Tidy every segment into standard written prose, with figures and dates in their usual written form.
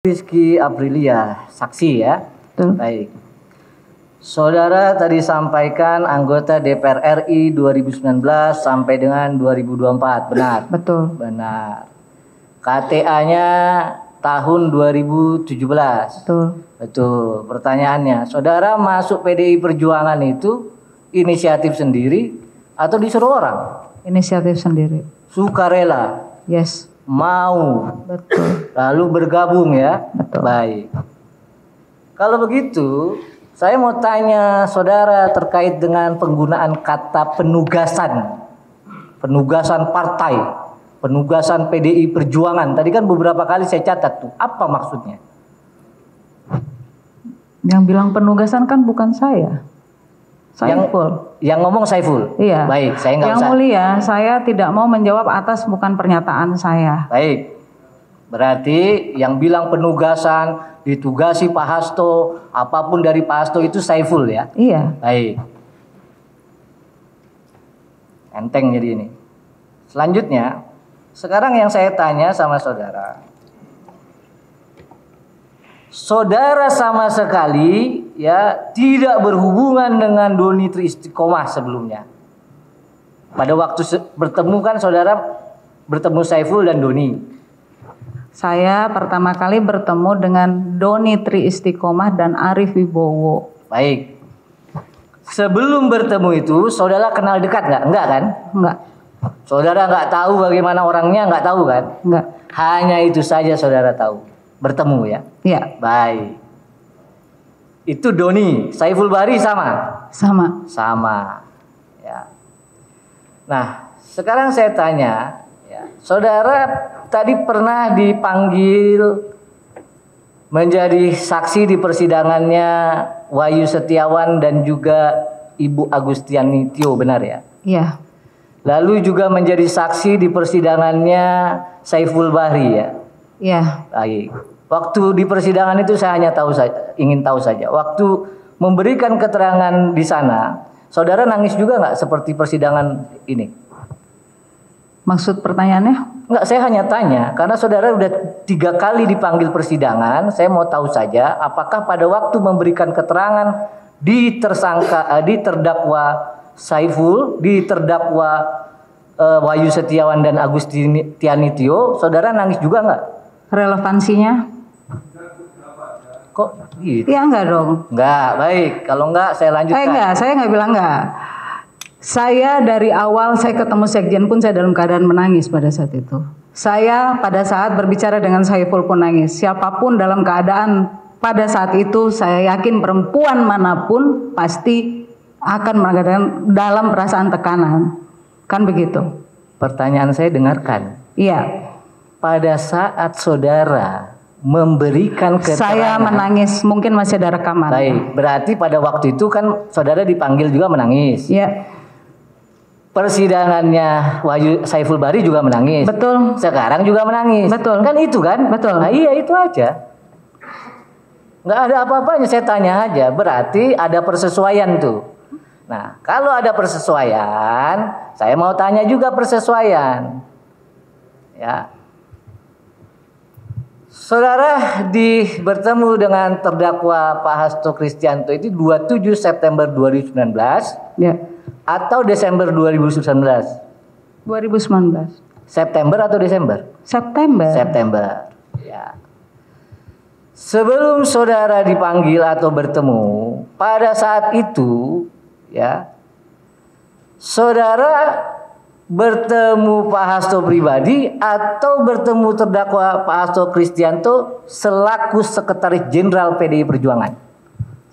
Rizky Aprilia, saksi ya. Betul. Baik. Saudara tadi sampaikan anggota DPR RI 2019 sampai dengan 2024, benar? Betul. Benar. KTA-nya tahun 2017. Betul. Betul. Pertanyaannya, saudara masuk PDI Perjuangan itu inisiatif sendiri atau disuruh orang? Inisiatif sendiri. Sukarela. Yes. Mau. Betul. Lalu bergabung ya. Betul. Baik. Kalau begitu, saya mau tanya saudara terkait dengan penggunaan kata penugasan. Penugasan partai, penugasan PDI Perjuangan. Tadi kan beberapa kali saya catat tuh. Apa maksudnya? Yang bilang penugasan kan bukan saya. Saiful. Yang ngomong Saiful. Iya. Baik, saya nggak Yang usah. mulia, saya tidak mau menjawab atas bukan pernyataan saya. Baik. Berarti yang bilang penugasan, ditugasi Pak Hasto, apapun dari Pak Hasto itu Saiful ya? Iya. Baik. Enteng jadi ini. Selanjutnya, sekarang yang saya tanya sama saudara. Saudara sama sekali ya tidak berhubungan dengan Doni Tri Istiqomah sebelumnya. Pada waktu bertemu kan saudara bertemu Saiful dan Doni. Saya pertama kali bertemu dengan Doni Tri Istiqomah dan Arief Wibowo. Baik. Sebelum bertemu itu saudara kenal dekat nggak? Enggak kan? Enggak. Saudara nggak tahu bagaimana orangnya, nggak tahu kan? Enggak. Hanya itu saja saudara tahu. Bertemu ya. Iya. Baik. Itu Doni, Saiful Bahri sama? Sama. Sama. Ya. Nah, sekarang saya tanya, ya, saudara tadi pernah dipanggil menjadi saksi di persidangannya Wahyu Setiawan dan juga Ibu Agustiani Tio, benar ya? Iya. Lalu juga menjadi saksi di persidangannya Saiful Bahri ya? Iya. Baik. Waktu di persidangan itu saya hanya ingin tahu saja. Waktu memberikan keterangan di sana, saudara nangis juga nggak seperti persidangan ini? Maksud pertanyaannya? Nggak, saya hanya tanya karena saudara udah 3 kali dipanggil persidangan. Saya mau tahu saja, apakah pada waktu memberikan keterangan di terdakwa Saiful, di terdakwa Wahyu Setiawan dan Agustiani Tio, saudara nangis juga nggak? Relevansinya? Kok gitu? Ya enggak dong. Enggak, baik. Kalau enggak saya lanjutkan. Enggak, saya enggak bilang enggak. Saya dari awal saya ketemu sekjen pun saya dalam keadaan menangis pada saat itu. Saya pada saat berbicara dengan Saiful pun nangis. Siapapun dalam keadaan pada saat itu saya yakin perempuan manapun pasti akan merasakan dalam perasaan tekanan. Kan begitu. Pertanyaan saya dengarkan. Iya. Pada saat saudara memberikan keterangan, saya menangis, mungkin masih ada rekaman. Baik, berarti pada waktu itu kan saudara dipanggil juga menangis. Iya. Persidangannya Wahyu Saiful Bahri juga menangis. Betul. Sekarang juga menangis. Betul. Kan itu kan? Betul. Nah, iya itu aja. Nggak ada apa-apanya, saya tanya aja. Berarti ada persesuaian tuh. Nah, kalau ada persesuaian, saya mau tanya juga persesuaian. Ya. Saudara bertemu dengan terdakwa Pak Hasto Kristianto itu 27 September 2019 Ya. atau Desember 2019? 2019. September atau Desember? September. September. Ya. Sebelum saudara dipanggil atau bertemu, pada saat itu ya, saudara bertemu Pak Hasto pribadi atau bertemu terdakwa Pak Hasto Kristianto selaku Sekretaris Jenderal PDI Perjuangan?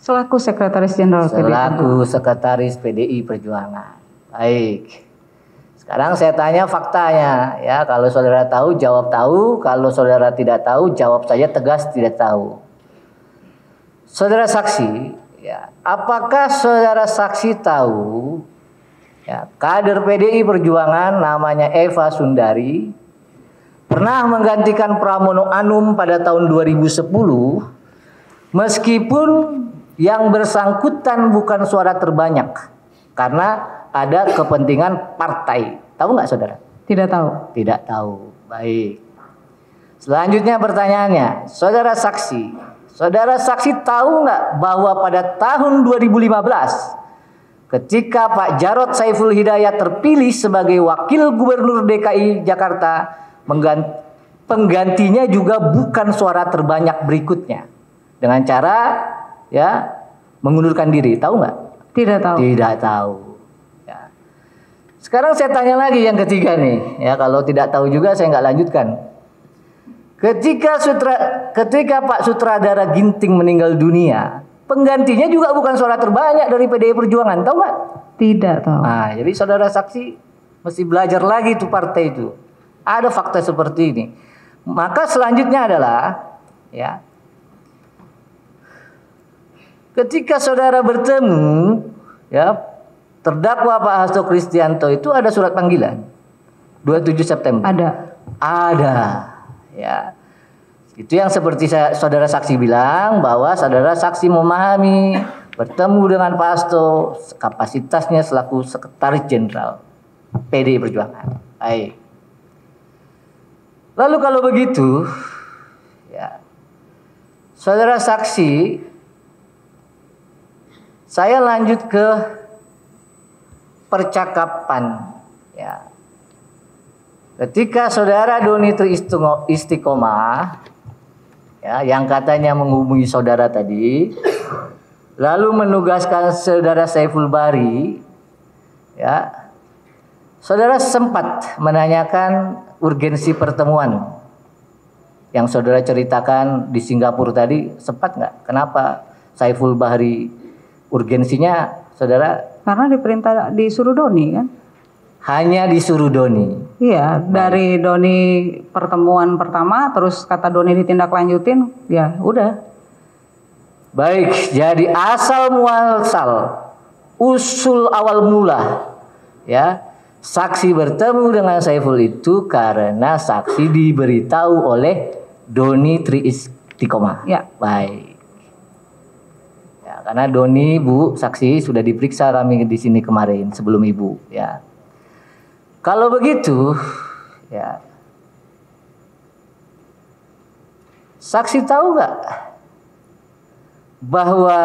Selaku Sekretaris Jenderal PDI. Selaku Sekretaris PDI Perjuangan. Baik. Sekarang saya tanya faktanya ya. Kalau saudara tahu jawab tahu, kalau saudara tidak tahu jawab saja tegas tidak tahu. Saudara saksi, ya, apakah saudara saksi tahu ya, kader PDI Perjuangan namanya Eva Sundari pernah menggantikan Pramono Anum pada tahun 2010 meskipun yang bersangkutan bukan suara terbanyak karena ada kepentingan partai. Tahu nggak saudara? Tidak tahu. Tidak tahu. Baik. Selanjutnya pertanyaannya, saudara saksi tahu nggak bahwa pada tahun 2015 ketika Pak Jarod Saiful Hidayat terpilih sebagai Wakil Gubernur DKI Jakarta, penggantinya juga bukan suara terbanyak berikutnya dengan cara ya mengundurkan diri. Tahu nggak? Tidak tahu. Tidak tahu. Ya. Sekarang saya tanya lagi yang ketiga nih. Ya, kalau tidak tahu juga saya nggak lanjutkan. Ketika Pak Sutradara Ginting meninggal dunia, penggantinya juga bukan suara terbanyak dari PDI Perjuangan. Tahu nggak? Tidak tahu. Nah, jadi saudara saksi mesti belajar lagi tuh partai itu. Ada fakta seperti ini. Maka selanjutnya adalah ya, ketika saudara bertemu ya terdakwa Pak Hasto Kristianto itu ada surat panggilan 27 September. Ada. Ya. Itu yang seperti saudara saksi bilang bahwa saudara saksi memahami bertemu dengan Pak Hasto kapasitasnya selaku Sekretaris Jenderal PDI Perjuangan. Baik. Lalu kalau begitu, ya, saudara saksi, saya lanjut ke percakapan. Ya. Ketika saudara Doni Tri Istiqomah, ya, yang katanya menghubungi saudara tadi, lalu menugaskan saudara Saiful Bahri, ya, saudara sempat menanyakan urgensi pertemuan yang saudara ceritakan di Singapura tadi, sempat nggak? Kenapa Saiful Bahri urgensinya, saudara? Karena diperintah disuruh Doni kan? Hanya disuruh Doni. Iya, dari Doni pertemuan pertama, terus kata Doni ditindaklanjutin, ya udah. Baik, jadi asal muasal, usul awal mula, ya, saksi bertemu dengan Saiful itu karena saksi diberitahu oleh Doni Tri Istiqomah. Ya. Baik. Ya, karena Doni, Bu, saksi sudah diperiksa kami di sini kemarin sebelum Ibu, ya. Kalau begitu, ya, saksi tahu nggak bahwa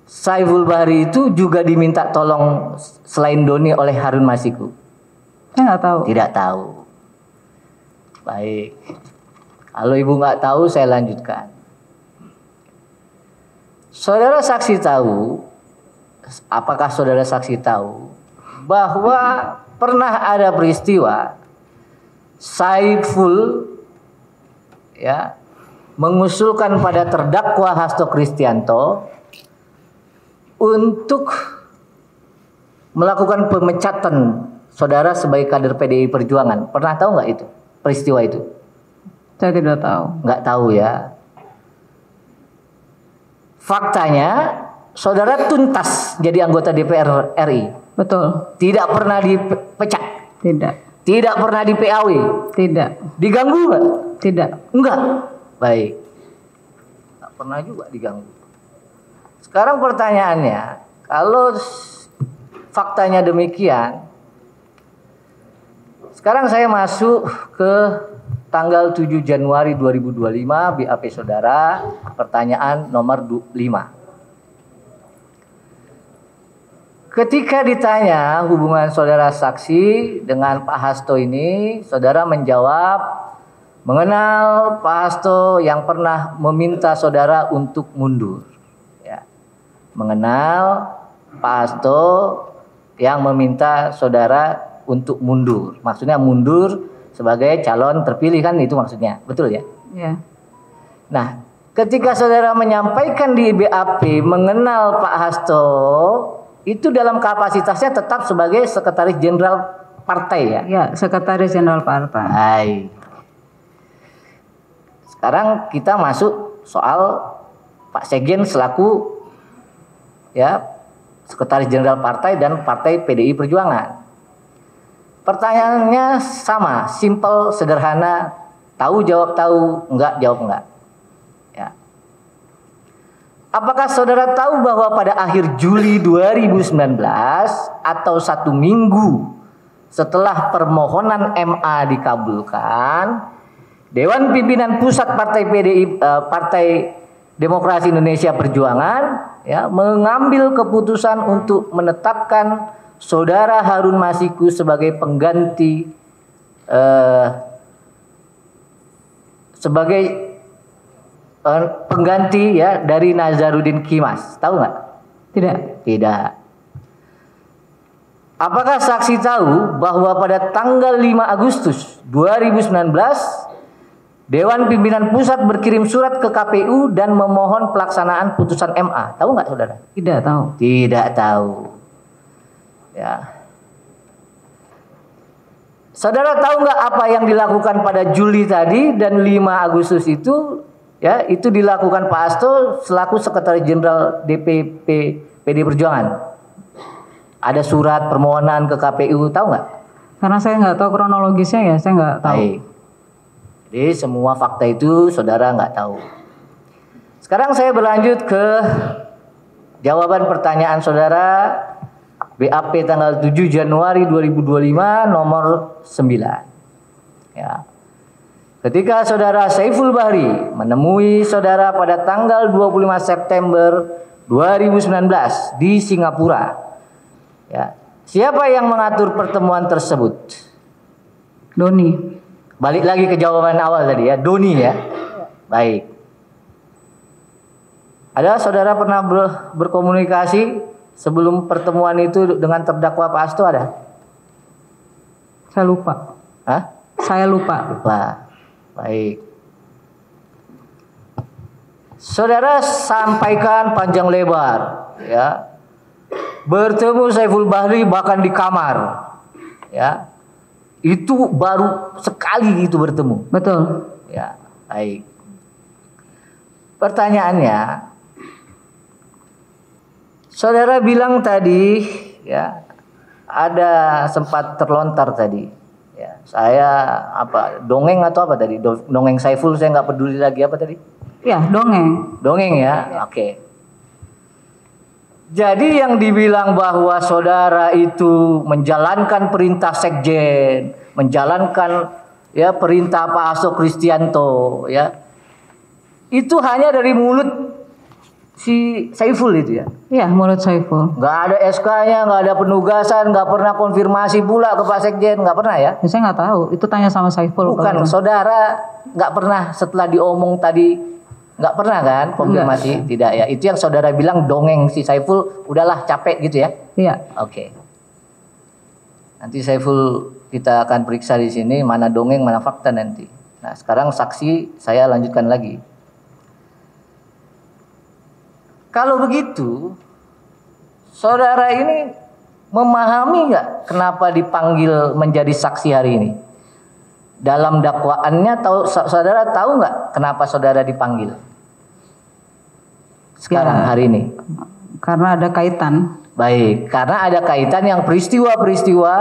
Saiful Bahri itu juga diminta tolong selain Doni oleh Harun Masiku? Saya nggak tahu. Tidak tahu. Baik. Kalau Ibu nggak tahu, saya lanjutkan. Saudara saksi tahu, apakah saudara saksi tahu bahwa pernah ada peristiwa Saiful ya mengusulkan pada terdakwa Hasto Kristianto untuk melakukan pemecatan saudara sebagai kader PDI Perjuangan. Pernah tahu nggak itu peristiwa itu? Saya tidak tahu. Nggak tahu ya. Faktanya saudara tuntas jadi anggota DPR RI. Betul. Tidak pernah dipecat. Tidak. Tidak pernah di PAW. Tidak. Diganggu nggak? Tidak. Enggak. Baik. Nggak pernah juga diganggu. Sekarang pertanyaannya, kalau faktanya demikian, sekarang saya masuk ke tanggal 7 Januari 2025 BAP saudara, pertanyaan nomor 5. Ketika ditanya hubungan saudara saksi dengan Pak Hasto ini, saudara menjawab mengenal Pak Hasto yang pernah meminta saudara untuk mundur. Ya. Mengenal Pak Hasto yang meminta saudara untuk mundur. Maksudnya mundur sebagai calon terpilih kan itu maksudnya. Betul ya? Ya. Nah, ketika saudara menyampaikan di BAP mengenal Pak Hasto, itu dalam kapasitasnya tetap sebagai Sekretaris Jenderal Partai ya? Ya, Sekretaris Jenderal Partai. Hai. Sekarang kita masuk soal Pak Sekjen selaku ya Sekretaris Jenderal Partai dan Partai PDI Perjuangan. Pertanyaannya sama, simple, sederhana, tahu jawab tahu, enggak jawab enggak. Ya. Apakah saudara tahu bahwa pada akhir Juli 2019 atau 1 minggu setelah permohonan MA dikabulkan, Dewan Pimpinan Pusat Partai Demokrasi Indonesia Perjuangan ya mengambil keputusan untuk menetapkan Saudara Harun Masiku sebagai pengganti ya dari Nazarudin Kimas. Tahu nggak? Tidak. Apakah saksi tahu bahwa pada tanggal 5 Agustus 2019 Dewan Pimpinan Pusat berkirim surat ke KPU dan memohon pelaksanaan putusan MA? Tahu nggak, saudara? Tidak tahu. Tidak tahu. Ya. Saudara tahu nggak apa yang dilakukan pada Juli tadi dan 5 Agustus itu? Ya, itu dilakukan Pak Hasto selaku Sekretaris Jenderal DPP PD Perjuangan. Ada surat permohonan ke KPU, tahu nggak? Karena saya nggak tahu kronologisnya ya, saya nggak tahu. Baik. Jadi semua fakta itu saudara nggak tahu. Sekarang saya berlanjut ke jawaban pertanyaan saudara BAP tanggal 7 Januari 2025 nomor 9. Ya. Ketika saudara Saiful Bahri menemui saudara pada tanggal 25 September 2019 di Singapura. Ya. Siapa yang mengatur pertemuan tersebut? Doni. Balik lagi ke jawaban awal tadi ya, Doni ya. Baik. Ada saudara pernah berkomunikasi sebelum pertemuan itu dengan terdakwa Pak Hasto ada? Saya lupa. Hah? Saya lupa. Lupa. Baik. Saudara sampaikan panjang lebar ya. Bertemu Saiful Bahri bahkan di kamar. Ya. Itu baru sekali itu bertemu. Betul. Ya, baik. Pertanyaannya, saudara bilang tadi ya ada sempat terlontar tadi. Ya, saya apa dongeng atau apa tadi? Dongeng Saiful saya nggak peduli lagi apa tadi? Ya, dongeng. Dongeng ya, oke. Jadi yang dibilang bahwa saudara itu menjalankan perintah sekjen, menjalankan ya perintah Pak Hasto Kristianto, ya itu hanya dari mulut si Saiful itu ya. Iya, mulut Saiful. Nggak ada SK-nya, nggak ada penugasan, nggak pernah konfirmasi pula ke Pak Sekjen, nggak pernah ya? Saya nggak tahu. Itu tanya sama Saiful. Bukan, saudara nggak pernah setelah diomong tadi. Nggak pernah kan konfirmasi? Enggak. Tidak ya. Itu yang saudara bilang dongeng si Saiful, udahlah capek gitu ya? Iya. Oke. Nanti Saiful kita akan periksa di sini mana dongeng mana fakta nanti. Nah sekarang saksi saya lanjutkan lagi. Kalau begitu, saudara ini memahami nggak kenapa dipanggil menjadi saksi hari ini? Dalam dakwaannya saudara tahu nggak kenapa saudara dipanggil? Sekarang ya, hari ini. Karena ada kaitan. Baik, karena ada kaitan yang peristiwa-peristiwa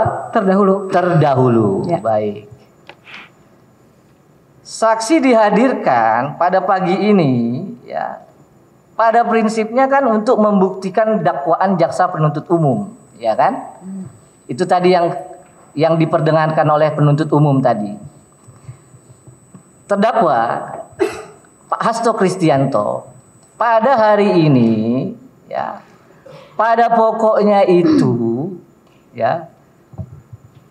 terdahulu. Ya. Baik. Saksi dihadirkan pada pagi ini ya. Pada prinsipnya kan untuk membuktikan dakwaan jaksa penuntut umum, ya kan? Itu tadi yang diperdengarkan oleh penuntut umum tadi. Terdakwa Pak Hasto Kristianto pada hari ini ya pada pokoknya itu ya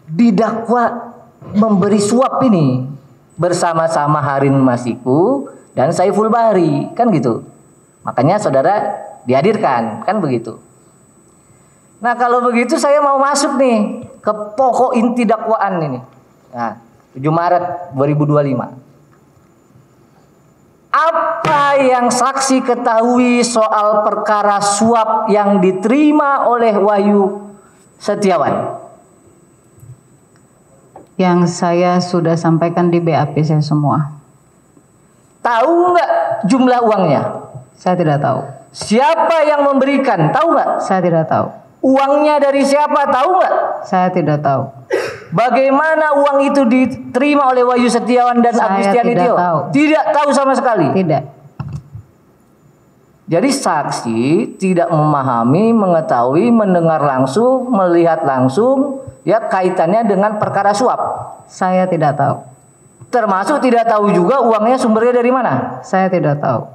didakwa memberi suap ini bersama-sama Harun Masiku dan Saiful Bahri kan gitu. Makanya saudara dihadirkan kan begitu. Nah kalau begitu saya mau masuk nih ke pokok inti dakwaan ini. Nah 7 Maret 2025. Apa yang saksi ketahui soal perkara suap yang diterima oleh Wahyu Setiawan? Yang saya sudah sampaikan di BAP saya semua. Tahu nggak jumlah uangnya? Saya tidak tahu. Siapa yang memberikan? Tahu nggak? Saya tidak tahu. Uangnya dari siapa? Tahu nggak? Saya tidak tahu. Bagaimana uang itu diterima oleh Wahyu Setiawan dan Agustian itu? Tidak tahu. Tidak tahu sama sekali. Tidak. Jadi saksi tidak memahami, mengetahui, mendengar langsung, melihat langsung, ya kaitannya dengan perkara suap. Saya tidak tahu. Termasuk tidak tahu juga uangnya sumbernya dari mana. Saya tidak tahu.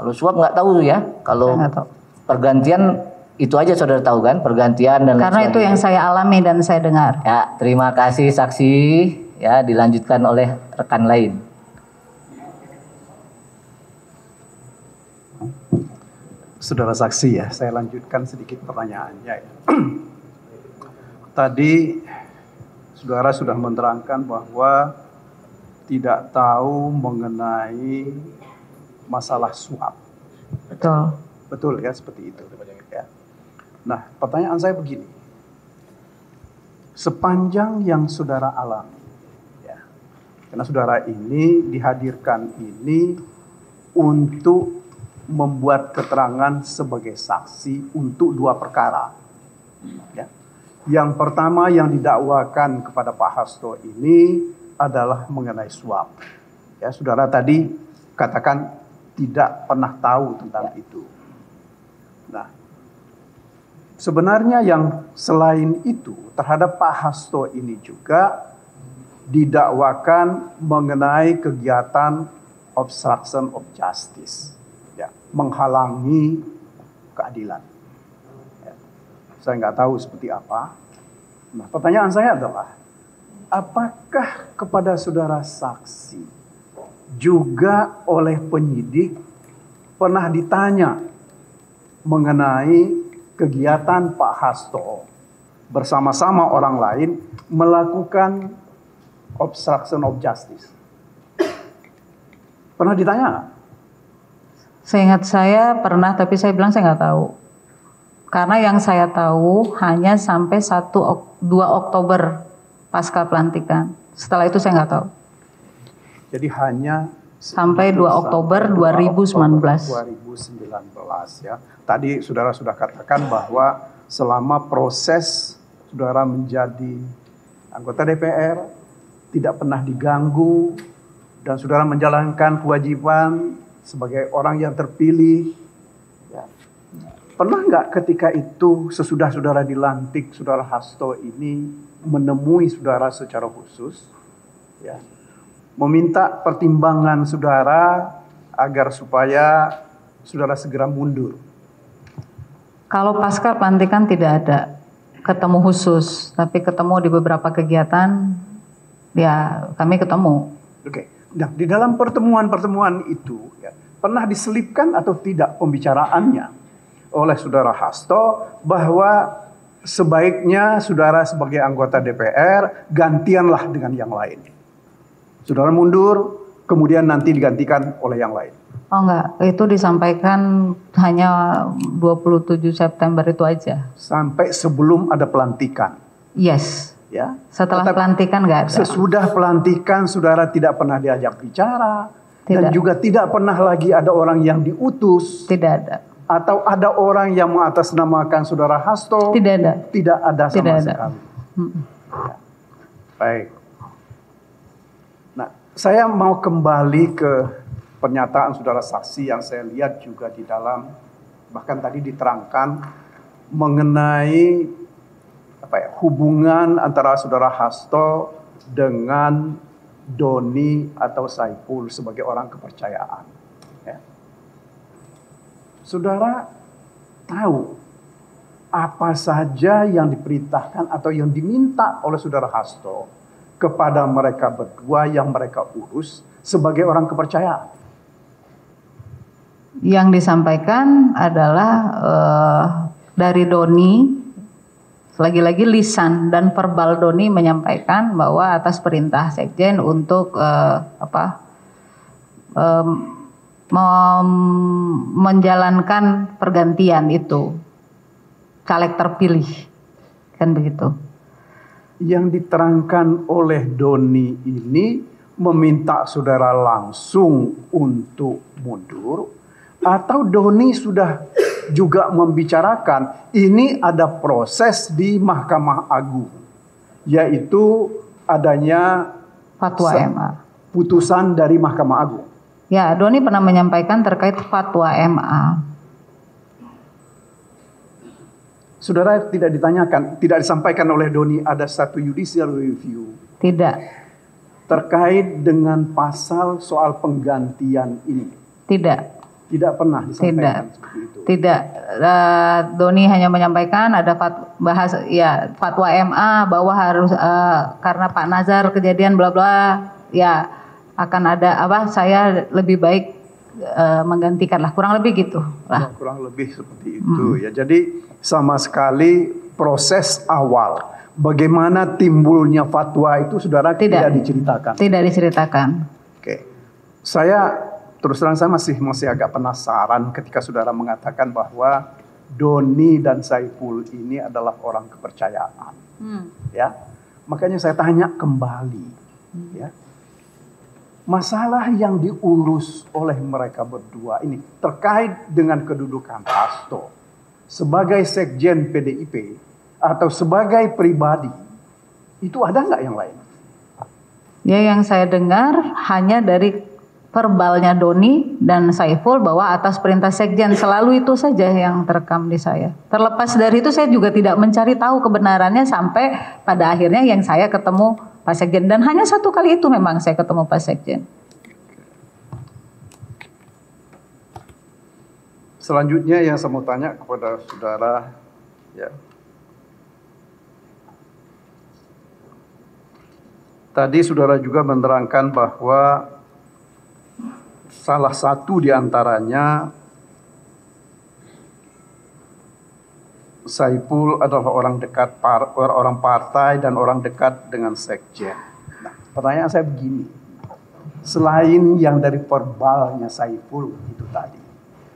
Kalau suap nggak tahu ya. Kalau Saya nggak tahu. pergantian itu aja saudara tahu kan, pergantian dan lain Karena itu yang saya alami dan saya dengar. Ya, terima kasih saksi. Ya, dilanjutkan oleh rekan lain. Saudara saksi ya, saya lanjutkan sedikit pertanyaannya ya. Tadi saudara sudah menerangkan bahwa tidak tahu mengenai masalah suap. Betul. Betul ya, seperti itu. Ya. Nah, pertanyaan saya begini. Sepanjang yang saudara alami, ya, karena saudara ini dihadirkan ini untuk membuat keterangan sebagai saksi untuk dua perkara. Ya. Yang pertama yang didakwakan kepada Pak Hasto ini adalah mengenai suap. Ya, saudara tadi katakan tidak pernah tahu tentang itu. Nah, sebenarnya yang selain itu terhadap Pak Hasto ini juga didakwakan mengenai kegiatan obstruction of justice. Ya, menghalangi keadilan. Ya. Saya nggak tahu seperti apa. Nah, pertanyaan saya adalah, apakah kepada saudara saksi juga oleh penyidik pernah ditanya mengenai kegiatan Pak Hasto bersama-sama orang lain melakukan obstruction of justice? Pernah ditanya nggak? Seingat saya pernah, tapi saya bilang saya nggak tahu. Karena yang saya tahu hanya sampai 2 Oktober pasca pelantikan. Setelah itu saya nggak tahu. Jadi hanya Sampai 2 Oktober 2019. 2019 ya. Tadi saudara sudah katakan bahwa selama proses saudara menjadi anggota DPR tidak pernah diganggu dan saudara menjalankan kewajiban sebagai orang yang terpilih. Ya. Pernah nggak ketika itu sesudah saudara dilantik, saudara Hasto ini menemui saudara secara khusus, ya, meminta pertimbangan saudara agar supaya saudara segera mundur? Kalau pasca pelantikan tidak ada ketemu khusus, tapi ketemu di beberapa kegiatan, ya kami ketemu. Oke. Nah, di dalam pertemuan-pertemuan itu ya, pernah diselipkan atau tidak pembicaraannya oleh saudara Hasto bahwa sebaiknya saudara sebagai anggota DPR gantianlah dengan yang lain. Saudara mundur, kemudian nanti digantikan oleh yang lain. Oh enggak, itu disampaikan hanya 27 September itu aja. Sampai sebelum ada pelantikan. Yes. Ya. Setelah pelantikan enggak ada. Sesudah pelantikan saudara tidak pernah diajak bicara. Tidak. Dan juga tidak pernah lagi ada orang yang diutus. Tidak ada. Atau ada orang yang mengatasnamakan saudara Hasto. Tidak ada. Tidak ada sama Tidak ada. sekali. Ya. Baik. Nah, saya mau kembali ke pernyataan saudara saksi yang saya lihat juga di dalam, bahkan tadi diterangkan mengenai hubungan antara saudara Hasto dengan Doni atau Saiful sebagai orang kepercayaan. Ya. Saudara tahu apa saja yang diperintahkan atau yang diminta oleh saudara Hasto kepada mereka berdua yang mereka urus sebagai orang kepercayaan? Yang disampaikan adalah dari Doni, lagi-lagi lisan dan verbal Doni menyampaikan bahwa atas perintah Sekjen untuk menjalankan pergantian itu, caleg terpilih, kan begitu. Yang diterangkan oleh Doni ini meminta saudara langsung untuk mundur, atau Doni sudah juga membicarakan ini ada proses di Mahkamah Agung, yaitu adanya Fatwa MA. putusan dari Mahkamah Agung. Ya, Doni pernah menyampaikan terkait fatwa MA. Saudara tidak ditanyakan, tidak disampaikan oleh Doni ada satu judicial review Tidak, terkait dengan pasal soal penggantian ini. tidak. Tidak pernah Tidak, disampaikan seperti itu. tidak. Doni hanya menyampaikan ada fatwa MA bahwa harus karena Pak Nazar kejadian bla bla, ya akan ada saya lebih baik menggantikan lah, kurang lebih gitu lah. Kurang lebih seperti itu ya. Jadi sama sekali proses awal bagaimana timbulnya fatwa itu saudara tidak diceritakan. Tidak diceritakan. Oke, saya terus terang saya masih agak penasaran ketika saudara mengatakan bahwa Doni dan Saiful ini adalah orang kepercayaan. Ya, makanya saya tanya kembali. Ya, masalah yang diurus oleh mereka berdua ini terkait dengan kedudukan Hasto sebagai sekjen PDIP atau sebagai pribadi, itu ada nggak yang lain? Ya, yang saya dengar hanya dari verbalnya Doni dan Saiful bahwa atas perintah sekjen, selalu itu saja yang terekam di saya. Terlepas dari itu saya juga tidak mencari tahu kebenarannya sampai pada akhirnya yang saya ketemu Pak Sekjen, dan hanya satu kali itu memang saya ketemu Pak Sekjen. Selanjutnya yang saya mau tanya kepada saudara, ya. Tadi saudara juga menerangkan bahwa salah satu di antaranya Saiful adalah orang dekat orang partai dan orang dekat dengan sekjen. Nah, pertanyaan saya begini, selain yang dari verbalnya Saiful itu tadi,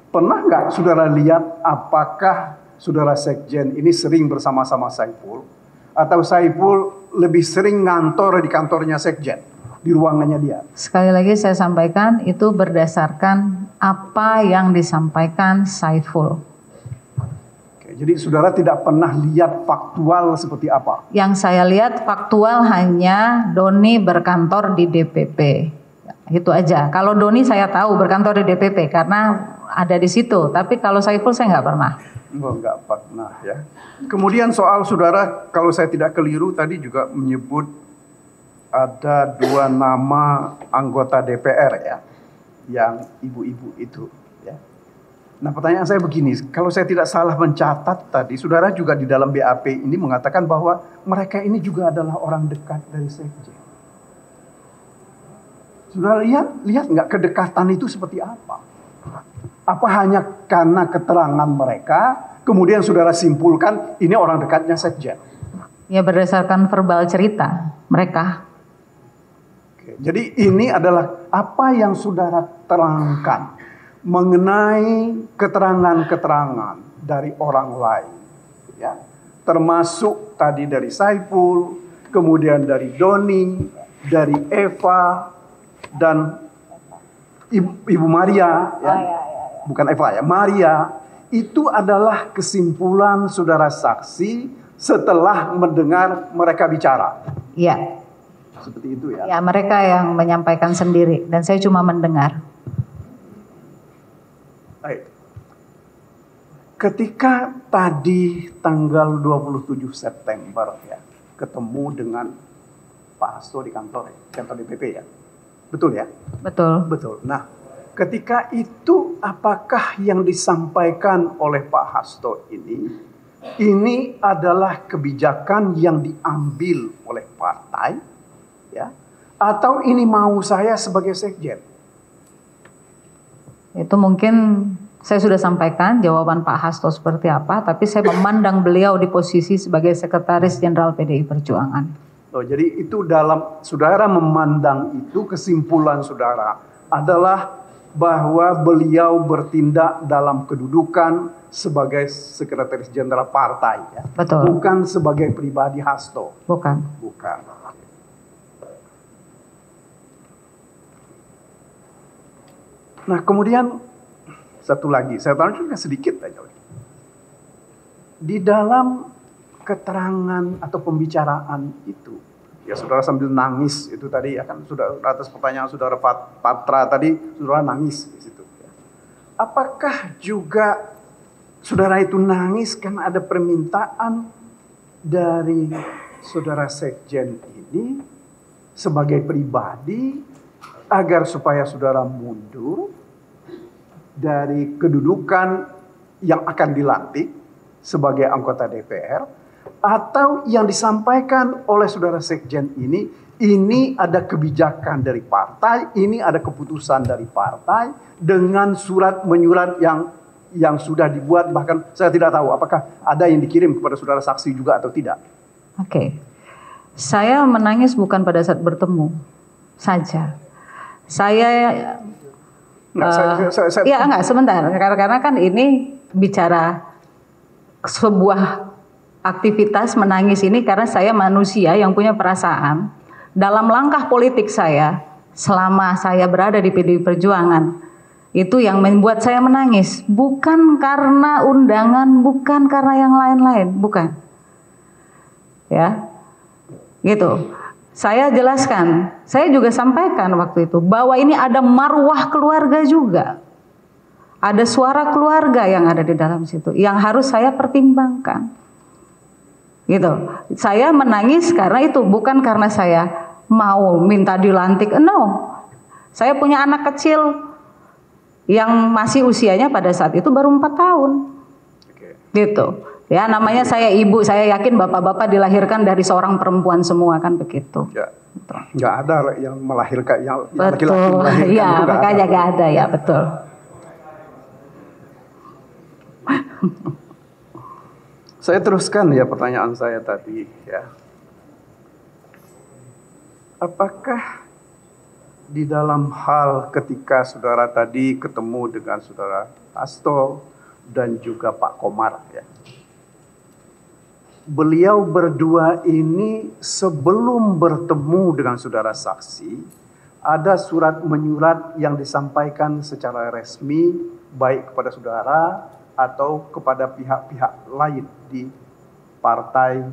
pernah nggak saudara lihat apakah saudara sekjen ini sering bersama-sama Saiful atau Saiful lebih sering ngantor di kantornya sekjen, di ruangannya dia? Sekali lagi saya sampaikan itu berdasarkan apa yang disampaikan Saiful. Jadi saudara tidak pernah lihat faktual seperti apa? Yang saya lihat faktual hanya Doni berkantor di DPP. Itu aja. Kalau Doni saya tahu berkantor di DPP karena ada di situ. Tapi kalau Saiful saya nggak pernah. Nggak pernah ya. Kemudian soal saudara, kalau saya tidak keliru tadi juga menyebut ada 2 nama anggota DPR ya, yang ibu-ibu itu. Nah, pertanyaan saya begini, kalau saya tidak salah mencatat tadi, saudara juga di dalam BAP ini mengatakan bahwa mereka ini juga adalah orang dekat dari sekjen. Saudara lihat nggak kedekatan itu seperti apa? Apa hanya karena keterangan mereka, kemudian saudara simpulkan ini orang dekatnya sekjen? Ya, berdasarkan verbal cerita mereka. Oke, jadi ini adalah apa yang saudara terangkan mengenai keterangan-keterangan dari orang lain, ya, termasuk tadi dari Saiful, kemudian dari Doni, dari Eva dan Ibu Maria, ya, bukan Eva ya, Maria. Itu adalah kesimpulan saudara saksi setelah mendengar mereka bicara. Iya. Seperti itu ya. Ya, mereka yang menyampaikan sendiri dan saya cuma mendengar. Baik. Ketika tadi tanggal 27 September ya, ketemu dengan Pak Hasto di kantor DPP ya. Betul ya? Betul. Betul. Nah, ketika itu apakah yang disampaikan oleh Pak Hasto ini adalah kebijakan yang diambil oleh partai ya, atau ini mau saya sebagai sekjen? Itu mungkin saya sudah sampaikan jawaban Pak Hasto seperti apa, tapi saya memandang beliau di posisi sebagai Sekretaris Jenderal PDI Perjuangan. Oh, jadi itu dalam saudara memandang itu, kesimpulan saudara adalah bahwa beliau bertindak dalam kedudukan sebagai Sekretaris Jenderal Partai ya. Betul. Bukan sebagai pribadi Hasto. Bukan. Bukan. Nah, kemudian satu lagi, saya tahu juga sedikit aja. Di dalam keterangan atau pembicaraan itu, Ya saudara sambil nangis itu tadi ya kan, sudah atas pertanyaan saudara Patra tadi saudara nangis di situ. Apakah juga saudara itu nangis karena ada permintaan dari saudara sekjen ini sebagai pribadi agar supaya saudara mundur dari kedudukan yang akan dilantik sebagai anggota DPR, atau yang disampaikan oleh saudara sekjen ini ada kebijakan dari partai, ini ada keputusan dari partai dengan surat menyurat yang sudah dibuat, bahkan saya tidak tahu apakah ada yang dikirim kepada saudara saksi juga atau tidak. Oke. Saya menangis bukan pada saat bertemu saja. Enggak, sebentar. Karena kan ini bicara sebuah aktivitas menangis ini karena saya manusia yang punya perasaan. Dalam langkah politik saya, selama saya berada di PDI Perjuangan, itu yang membuat saya menangis. Bukan karena undangan, bukan karena yang lain-lain, bukan. Ya, gitu. Saya jelaskan, saya juga sampaikan waktu itu bahwa ini ada marwah keluarga juga. Ada suara keluarga yang ada di dalam situ yang harus saya pertimbangkan. Gitu. Saya menangis karena itu, bukan karena saya mau minta dilantik. No. Saya punya anak kecil yang masih usianya pada saat itu baru 4 tahun. Gitu. Ya, namanya saya ibu, saya yakin bapak-bapak dilahirkan dari seorang perempuan semua kan begitu. Ya. Nggak ada yang melahirkan, yang laki-laki betul. melahirkan. Iya, makanya nggak ada ya, betul. Saya teruskan ya pertanyaan saya tadi ya. Apakah di dalam hal ketika saudara tadi ketemu dengan saudara Hasto dan juga Pak Komar ya, beliau berdua ini sebelum bertemu dengan saudara saksi, ada surat menyurat yang disampaikan secara resmi baik kepada saudara atau kepada pihak-pihak lain di Partai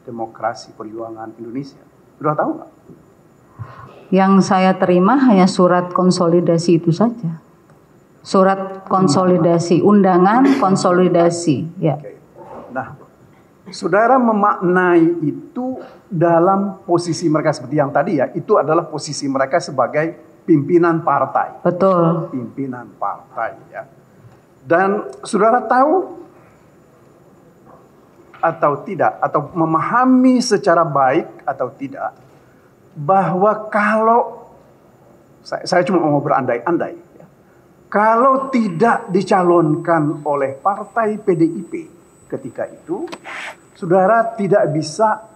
Demokrasi Perjuangan Indonesia. Sudah tahu nggak? Yang saya terima hanya surat konsolidasi itu saja. Surat konsolidasi, undangan konsolidasi. Ya. Oke. Nah, saudara memaknai itu dalam posisi mereka seperti yang tadi ya, itu adalah posisi mereka sebagai pimpinan partai. Betul. Pimpinan partai ya. Dan saudara tahu atau tidak, atau memahami secara baik atau tidak, bahwa kalau, saya cuma mau berandai-andai, ya, kalau tidak dicalonkan oleh partai PDIP ketika itu, saudara tidak bisa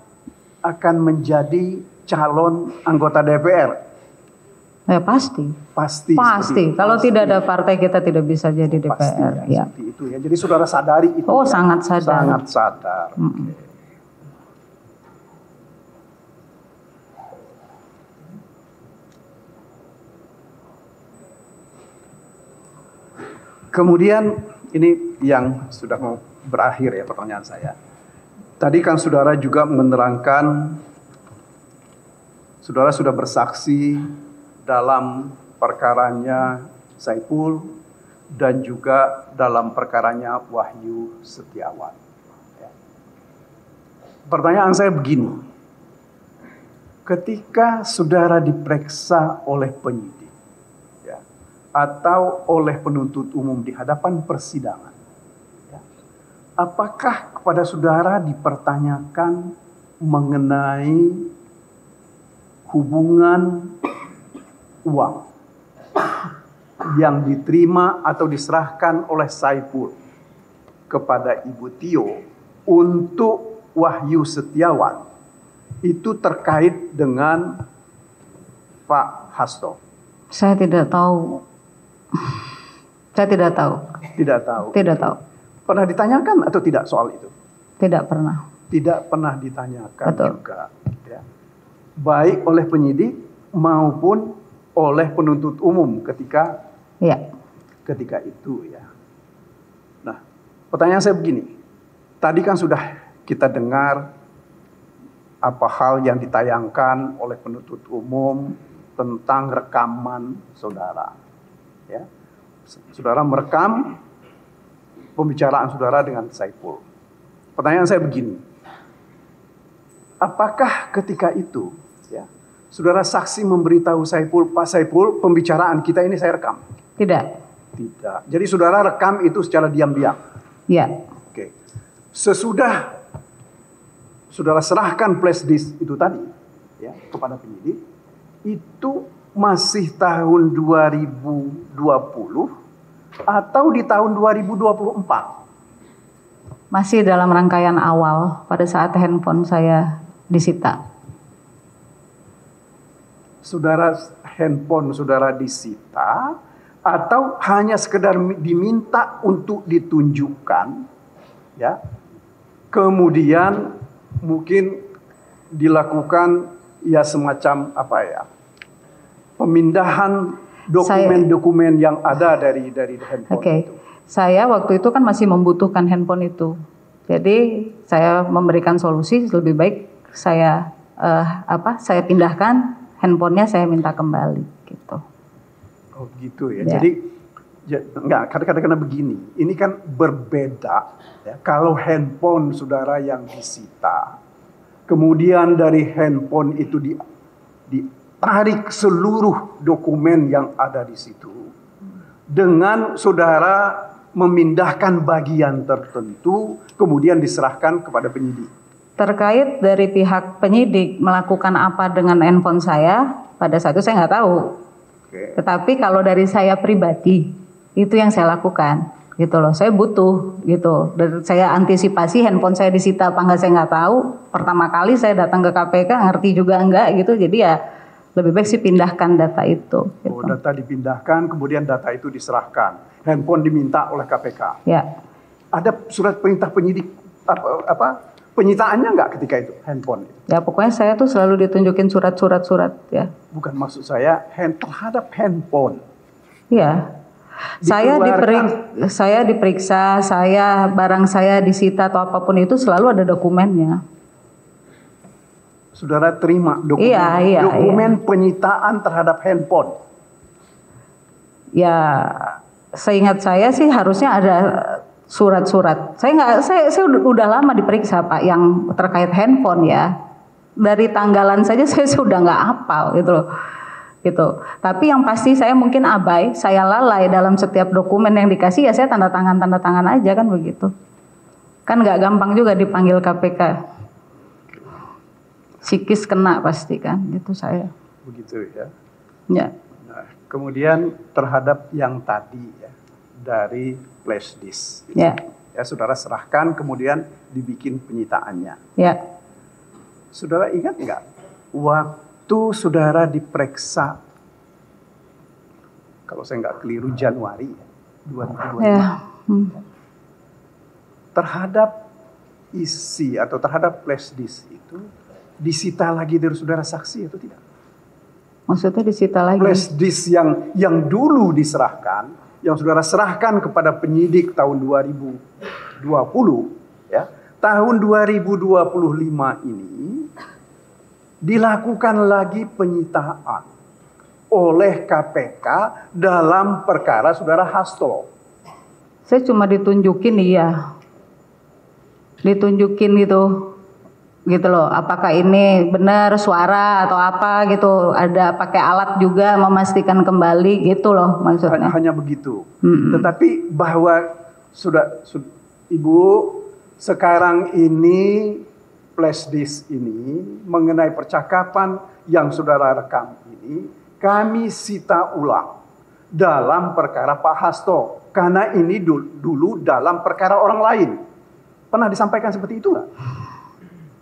akan menjadi calon anggota DPR. Ya pasti. Pasti. Kalau tidak ada partai kita tidak bisa jadi DPR. Pasti, ya. Seperti itu ya. Jadi saudara sadari itu. Oh, ya? sangat sadar. Sangat sadar. Okay. Kemudian ini yang sudah mau berakhir ya pertanyaan saya. Tadi kan saudara juga menerangkan, saudara sudah bersaksi dalam perkaranya Saiful dan juga dalam perkaranya Wahyu Setiawan. Pertanyaan saya begini, ketika saudara diperiksa oleh penyidik ya, atau oleh penuntut umum di hadapan persidangan, ya, apakah kepada saudara dipertanyakan mengenai hubungan uang yang diterima atau diserahkan oleh Saiful kepada Ibu Tio untuk Wahyu Setiawan itu terkait dengan Pak Hasto? Saya tidak tahu. Saya tidak tahu. Tidak tahu. Tidak tahu. Pernah ditanyakan atau tidak soal itu? Tidak pernah. Tidak pernah ditanyakan. Betul. Juga. Ya. Baik oleh penyidik maupun oleh penuntut umum ketika itu ya. Nah, pertanyaan saya begini. Tadi kan sudah kita dengar apa hal yang ditayangkan oleh penuntut umum tentang rekaman saudara. Ya. Saudara merekam pembicaraan saudara dengan Saiful. Pertanyaan saya begini, apakah ketika itu, ya, saudara saksi memberitahu Saiful, Pak Saiful, pembicaraan kita ini saya rekam? Tidak. Tidak. Jadi saudara rekam itu secara diam-diam? Ya. Oke. Sesudah saudara serahkan flash disk itu tadi, ya, kepada penyidik, itu masih tahun 2020 atau di tahun 2024? Masih dalam rangkaian awal pada saat handphone saya disita. Saudara, handphone saudara disita atau hanya sekedar diminta untuk ditunjukkan, ya, kemudian mungkin dilakukan ya semacam apa ya, pemindahan dokumen-dokumen yang ada dari handphone itu. Saya waktu itu kan masih membutuhkan handphone itu, jadi saya memberikan solusi lebih baik saya saya pindahkan handphonenya, saya minta kembali gitu. Oh gitu ya. Jadi enggak, kadang-kadang begini, ini kan berbeda ya. Kalau handphone saudara yang disita, kemudian dari handphone itu ditarik seluruh dokumen yang ada di situ, dengan saudara memindahkan bagian tertentu, kemudian diserahkan kepada penyidik. Terkait dari pihak penyidik melakukan apa dengan handphone saya, pada saat itu saya nggak tahu. Tetapi kalau dari saya pribadi, itu yang saya lakukan, gitu loh. Saya butuh, gitu. Dan saya antisipasi handphone saya disita apa enggak saya nggak tahu. Pertama kali saya datang ke KPK, ngerti juga enggak, gitu. Jadi ya lebih baik sih pindahkan data itu. Gitu. Oh, data dipindahkan, kemudian data itu diserahkan. Handphone diminta oleh KPK. Ya. Ada surat perintah penyidik penyitaannya enggak ketika itu handphone? Ya pokoknya saya tuh selalu ditunjukin surat ya. Bukan, maksud saya terhadap handphone. Iya. Saya diperiksa, barang saya disita atau apapun itu selalu ada dokumennya. Saudara terima dokumen penyitaan terhadap handphone? Ya, seingat saya sih harusnya ada surat-surat. Saya udah lama diperiksa Pak yang terkait handphone ya. Dari tanggalan saja saya sudah nggak hafal gitu loh. Gitu. Tapi yang pasti saya mungkin abai, saya lalai dalam setiap dokumen yang dikasih ya saya tanda tangan aja kan begitu. Kan nggak gampang juga dipanggil KPK. Psikis kena pasti kan, gitu saya. Begitu ya. Ya. Nah, kemudian terhadap yang tadi ya dari flash disk. Ya. Ya, saudara serahkan kemudian dibikin penyitaannya. Ya. Saudara ingat nggak waktu saudara diperiksa, kalau saya nggak keliru Januari 2025, ya. Terhadap isi atau terhadap flash disk itu disita lagi dari saudara saksi atau tidak? Maksudnya disita lagi? Flash disk yang dulu diserahkan, yang saudara serahkan kepada penyidik tahun 2020, ya, tahun 2025 ini dilakukan lagi penyitaan oleh KPK dalam perkara saudara Hasto. Saya cuma ditunjukin gitu loh. Apakah ini benar suara atau apa gitu? Ada pakai alat juga memastikan kembali gitu loh maksudnya. Hanya begitu. Tetapi bahwa Ibu sekarang ini flash disk ini mengenai percakapan yang saudara rekam ini kami sita ulang dalam perkara Pak Hasto karena ini dulu dalam perkara orang lain. Pernah disampaikan seperti itu nggak?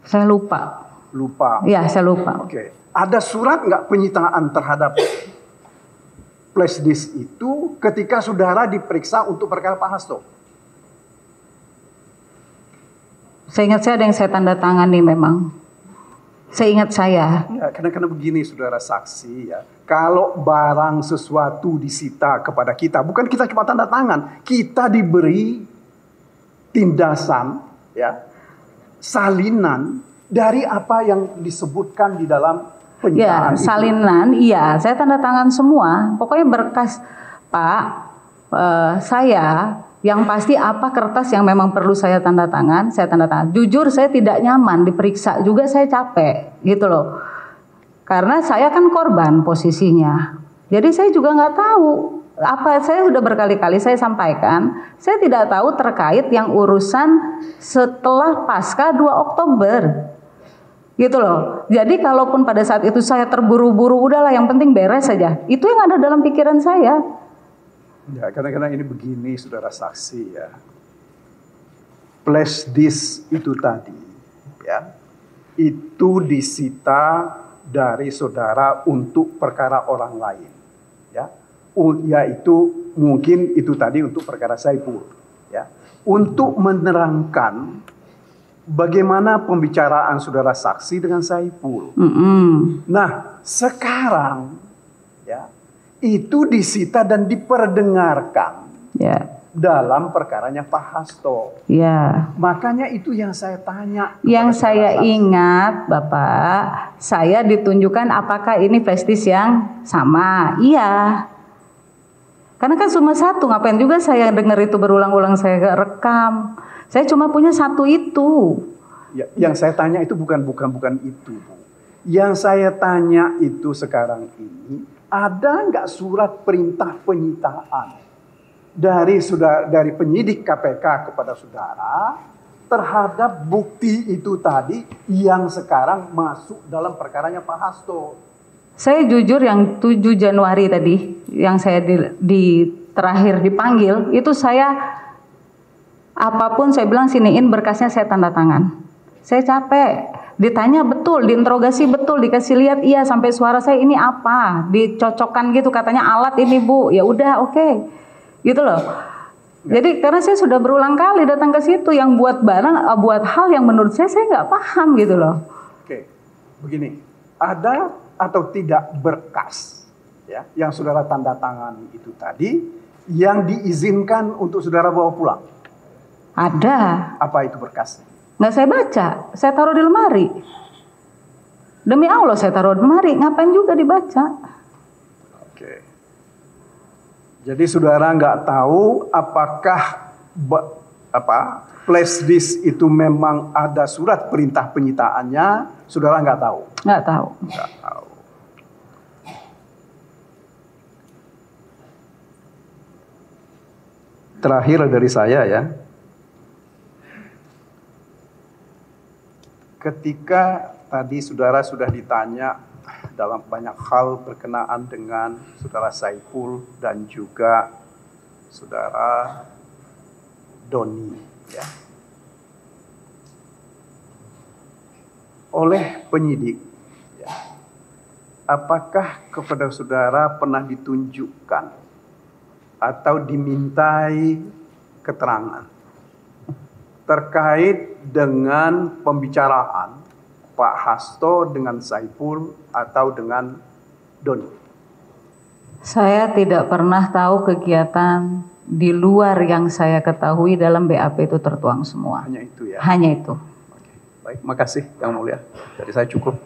Saya lupa. Lupa. Ya, saya lupa. Oke. Ada surat nggak penyitaan terhadap flash disk itu ketika saudara diperiksa untuk perkara Pak Hasto? Seingat saya ada yang saya tanda tangani memang. Seingat saya. Ya, kadang-kadang begini saudara saksi ya. Kalau barang sesuatu disita kepada kita, bukan kita cuma tanda tangan, kita diberi tindasan ya, salinan dari apa yang disebutkan di dalam Ya, penyitaan itu. salinan, iya, saya tanda tangan semua. Pokoknya berkas, Pak, saya yang pasti apa kertas yang memang perlu saya tanda tangan, saya tanda tangan. Jujur saya tidak nyaman diperiksa juga, saya capek, gitu loh. Karena saya kan korban posisinya. Jadi saya juga nggak tahu. Apa saya sudah berkali-kali saya sampaikan, saya tidak tahu terkait yang urusan setelah pasca 2 Oktober. Gitu loh. Jadi kalaupun pada saat itu saya terburu-buru, udahlah yang penting beres saja. Itu yang ada dalam pikiran saya. Ya, kadang-kadang ini begini, saudara saksi ya. Flash disk itu tadi, ya, itu disita dari saudara untuk perkara orang lain, ya. Yaitu mungkin itu tadi untuk perkara Saiful, ya. Untuk menerangkan bagaimana pembicaraan saudara saksi dengan Saiful. Nah, sekarang ya itu disita dan diperdengarkan Ya. dalam perkaranya Pak Hasto. Ya. Makanya itu yang saya tanya. Yang kepada saudara saya saksi. ingat, Bapak, saya ditunjukkan apakah ini flash disk yang sama. Iya. Karena kan cuma satu, ngapain juga saya dengar itu berulang-ulang, saya rekam. Saya cuma punya satu itu. Ya, yang saya tanya itu bukan itu, Bu. Yang saya tanya itu sekarang ini, ada nggak surat perintah penyitaan dari penyidik KPK kepada saudara terhadap bukti itu tadi yang sekarang masuk dalam perkaranya Pak Hasto? Saya jujur yang 7 Januari tadi, yang saya terakhir dipanggil, itu saya apapun saya bilang siniin berkasnya, saya tanda tangan. Saya capek, ditanya betul, diinterogasi betul, dikasih lihat iya sampai suara saya ini apa, dicocokkan gitu katanya alat ini Bu, ya udah oke. Gitu loh. Jadi karena saya sudah berulang kali datang ke situ, yang buat buat hal yang menurut saya nggak paham gitu loh. Oke, begini, ada atau tidak berkas ya yang saudara tanda tangan itu tadi yang diizinkan untuk saudara bawa pulang? Ada. Apa itu berkasnya? Nggak saya baca, saya taruh di lemari. Demi Allah saya taruh di lemari, ngapain juga dibaca? Oke. Jadi saudara nggak tahu apakah flash disk itu memang ada surat perintah penyitaannya, saudara nggak tahu? Nggak tahu. Nggak tahu. Terakhir dari saya ya. Ketika tadi saudara sudah ditanya dalam banyak hal berkenaan dengan saudara Saiful dan juga saudara Doni, ya. Oleh penyidik, ya. Apakah kepada saudara pernah ditunjukkan atau dimintai keterangan terkait dengan pembicaraan Pak Hasto dengan Saiful atau dengan Doni? Saya tidak pernah tahu kegiatan di luar yang saya ketahui dalam BAP itu tertuang semua. Hanya itu ya? Hanya itu. Oke. Baik, makasih Yang Mulia. Dari saya cukup.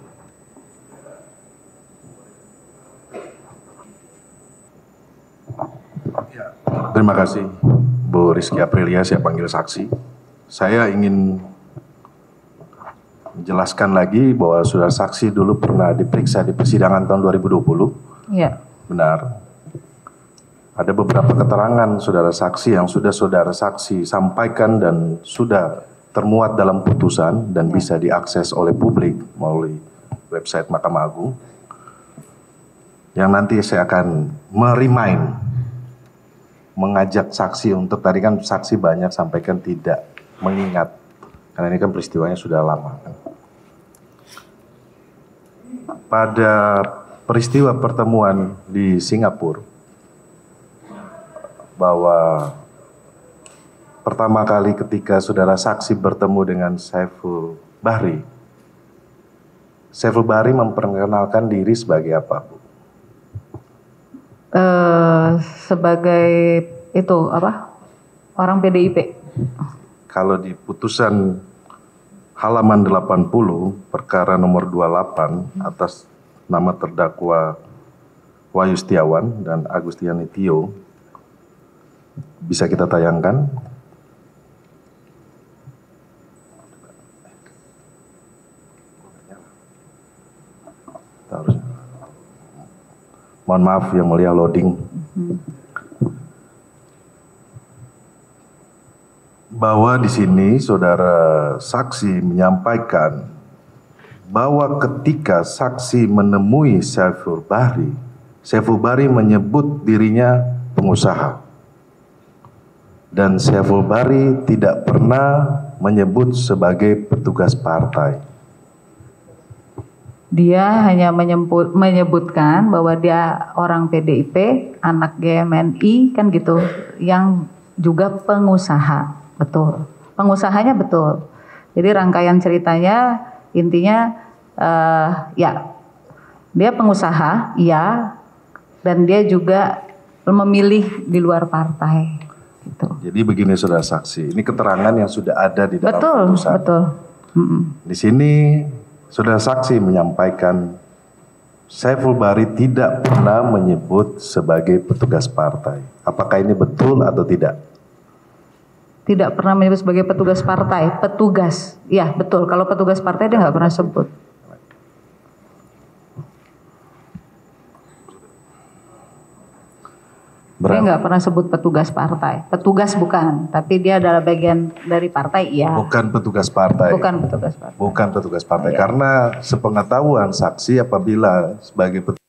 Terima kasih Bu Rizky Aprilia, saya panggil saksi. Saya ingin menjelaskan lagi bahwa saudara saksi dulu pernah diperiksa di persidangan tahun 2020. Iya. Benar. Ada beberapa keterangan saudara saksi yang sudah saudara saksi sampaikan dan sudah termuat dalam putusan dan bisa diakses oleh publik melalui website Mahkamah Agung. Yang nanti saya akan mengajak saksi untuk, tadi kan saksi banyak sampaikan tidak mengingat, karena ini kan peristiwanya sudah lama. Pada peristiwa pertemuan di Singapura, bahwa pertama kali ketika saudara saksi bertemu dengan Saiful Bahri memperkenalkan diri sebagai apa, Bu? Sebagai itu apa? Orang PDIP. Kalau di putusan halaman 80, perkara nomor 28 atas nama terdakwa Wahyu Setiawan dan Agustiani Tio. Bisa kita tayangkan? Mohon maaf yang mulia, loading. Bahwa di sini saudara saksi menyampaikan bahwa ketika saksi menemui Saiful Bahri menyebut dirinya pengusaha. Dan Saiful Bahri tidak pernah menyebut sebagai petugas partai. Dia hanya menyebutkan bahwa dia orang PDIP, anak GMNI kan gitu, yang juga pengusaha, betul. Pengusahanya betul. Jadi rangkaian ceritanya intinya ya dia pengusaha, ya, dan dia juga memilih di luar partai. Gitu. Jadi begini saudara saksi, ini keterangan yang sudah ada di dalam putusan. Betul. Di sini saudara saksi menyampaikan Saiful Bahri tidak pernah menyebut sebagai petugas partai. Apakah ini betul atau tidak? Tidak pernah menyebut sebagai petugas partai. Petugas, ya betul. Kalau petugas partai dia nggak pernah sebut. Dia nggak pernah sebut petugas partai. Petugas bukan, tapi dia adalah bagian dari partai, iya. Bukan petugas partai. Bukan petugas partai. Bukan petugas partai. Iya. Karena sepengetahuan saksi apabila sebagai petugas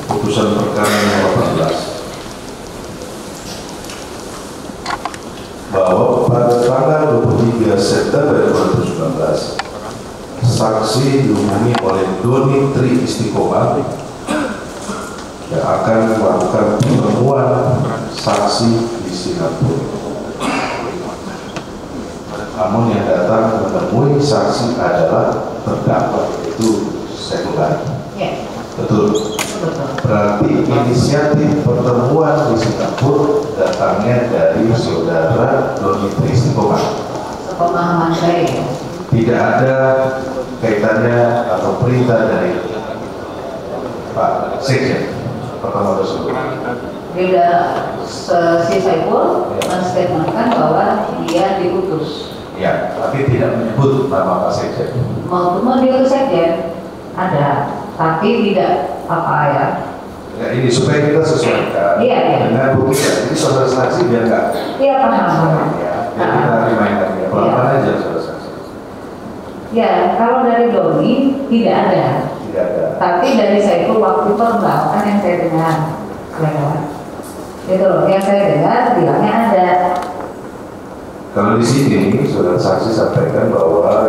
putusan perkara nomor 18 bahwa pada tanggal 23 September 2019 saksi ditemani oleh Doni Tri Istiqomah yang akan melakukan pertemuan saksi di Singapura. Namun yang datang menemui saksi adalah terdakwa, yaitu Saiful Bahri. Betul. Berarti inisiatif pertemuan di Singapura datangnya dari saudara Doni Tri Istiqomah. Sepemahaman saya. Tidak ada kaitannya atau perintah dari Pak Sekjen pertemuan tersebut. Dia si Saiful menstatementkan bahwa dia diutus. Ya, tapi tidak menyebut nama Pak Sekjen. Mau diutus Sekjen ada, tapi tidak apa ya. Ya, ini supaya kita sesuaikan Iya. dengan bukti. Jadi saudara saksi biar nggak. Iya paham. Ya, jadi kita rimain lagi. Pelan-pelan aja saudara saksi. Ya, kalau dari Doni tidak ada. Tidak ada. Tapi dari Saiful waktu pembahasan yang saya dengar, lewat. Itu loh, yang saya dengar bilangnya ada. Kalau di sini saudara saksi sampaikan bahwa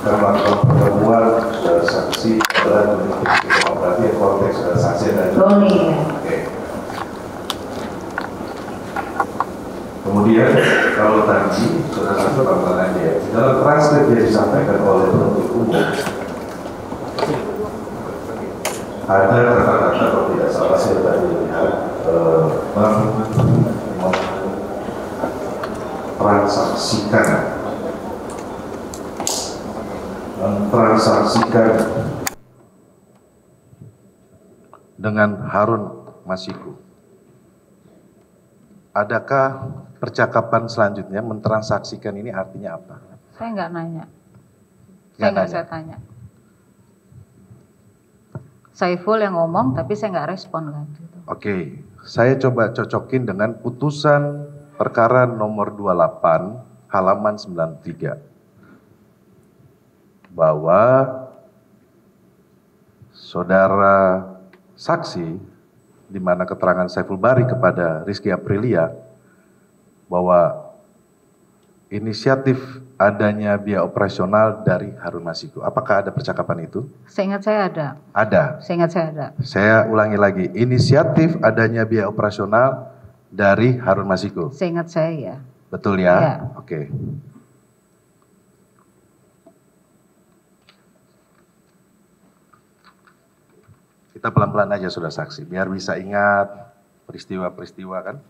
karena pertemuan saudara saksi adalah berarti konteks saudara saksi adalah Doni. Ya. Oke. Kemudian kalau tadi saudara saksi pertanyaannya dalam transkrip yang disampaikan oleh penuntut umum ada kata-kata kalau tidak salah saya tadi lihat mentransaksikan dengan Harun Masiku. Adakah percakapan selanjutnya mentransaksikan ini artinya apa? Saya nggak nanya. Saya tanya. Saiful yang ngomong, tapi saya nggak respon kan. Gitu. Oke, saya coba cocokin dengan putusan perkara nomor 28 halaman 93. bahwa saudara saksi di mana keterangan Saiful Bari kepada Rizky Aprilia bahwa inisiatif adanya biaya operasional dari Harun Masiku. Apakah ada percakapan itu? Seingat saya ada. Ada. Seingat saya ada. Saya ulangi lagi, inisiatif adanya biaya operasional dari Harun Masiku. Seingat saya ya. Betul ya? Ya. Oke. Kita pelan-pelan aja sudah saksi, biar bisa ingat peristiwa-peristiwa kan.